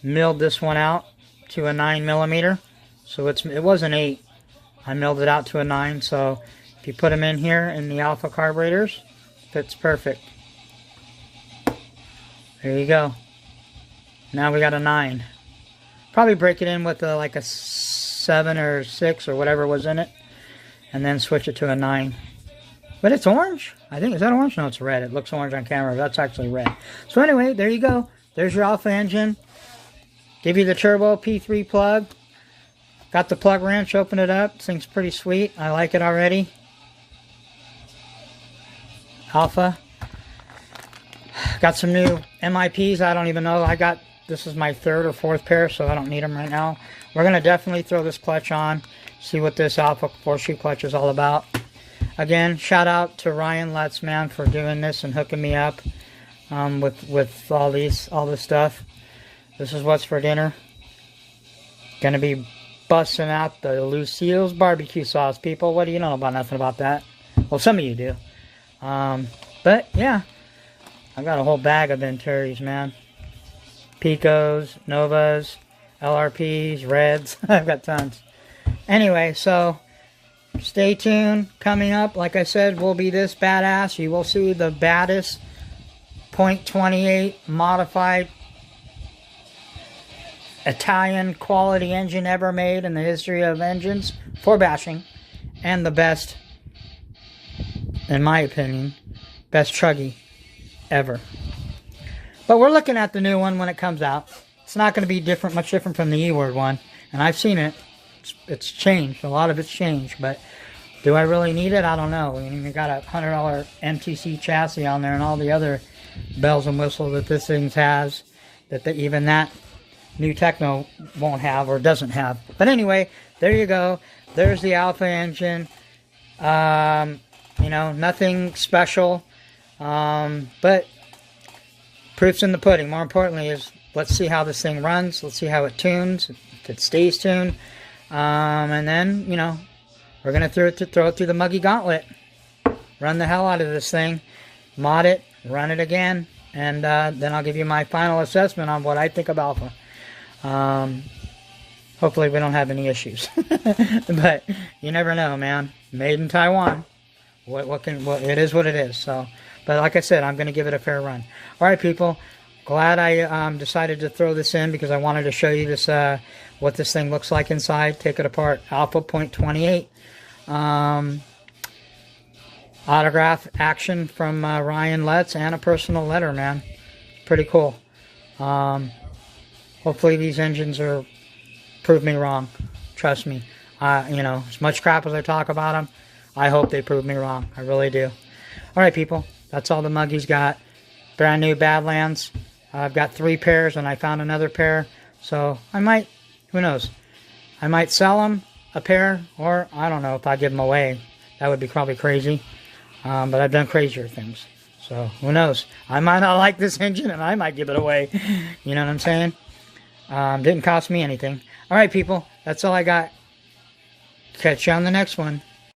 milled this one out to a 9mm. So it was an 8. I milled it out to a 9. So if you put them in here in the alpha carburetors, fits perfect. There you go. Now we got a 9. Probably break it in with like a 7 or 6 or whatever was in it, and then switch it to a 9. But it's orange. I think, is that orange? No, it's red. It looks orange on camera. That's actually red. So anyway, there you go. There's your alpha engine. Give you the turbo P3 plug. Got the plug wrench. Open it up. This thing's pretty sweet. I like it already. Alpha. Got some new MIPs. I don't even know. This is my 3rd or 4th pair, so I don't need them right now. We're going to definitely throw this clutch on. See what this alpha 4-shoe clutch is all about. Again, shout out to Ryan Lutz, man, for doing this and hooking me up with all this stuff. This is what's for dinner. Gonna be busting out the Lucille's barbecue sauce, people. What do you know about nothing about that? Well, some of you do. But yeah, I got a whole bag of Venturis, man. Picos, Novas, LRPs, Reds. I've got tons. Anyway, so stay tuned. Coming up, like I said, will be this badass. You will see the baddest .28 modified Italian quality engine ever made in the history of engines for bashing, and the best, in my opinion, best Truggy ever. But we're looking at the new one when it comes out. It's not going to be much different from the E-Word one, and I've seen it. It's changed. A lot of it's changed, but do I really need it? I don't know. I mean, you got a $100 MTC chassis on there and all the other bells and whistles that this thing has, that even that new Techno won't have or doesn't have. But anyway, there you go. There's the Alpha engine. You know, nothing special, but proof's in the pudding. More importantly is, let's see how this thing runs. Let's see how it tunes, if it stays tuned. And then, you know, we're going to throw it through the muggy gauntlet. Run the hell out of this thing. Mod it. Run it again. And then I'll give you my final assessment on what I think of Alpha. Hopefully we don't have any issues. But you never know, man. Made in Taiwan. It is what it is. So, but like I said, I'm going to give it a fair run. All right, people. Glad I decided to throw this in, because I wanted to show you this what this thing looks like inside. Take it apart. Alpha .28. Autograph action from Ryan Lutz, and a personal letter, man. Pretty cool. Hopefully these engines prove me wrong. Trust me. You know, as much crap as I talk about them, I hope they prove me wrong. I really do. All right, people. That's all the Muggies got. Brand new Badlands. I've got 3 pairs, and I found another pair. So I might, who knows? I might sell them. a pair, or I don't know if I'd give them away. That would be probably crazy. But I've done crazier things. So, who knows? I might not like this engine, and I might give it away. You know what I'm saying? Didn't cost me anything. All right, people. That's all I got. Catch you on the next one.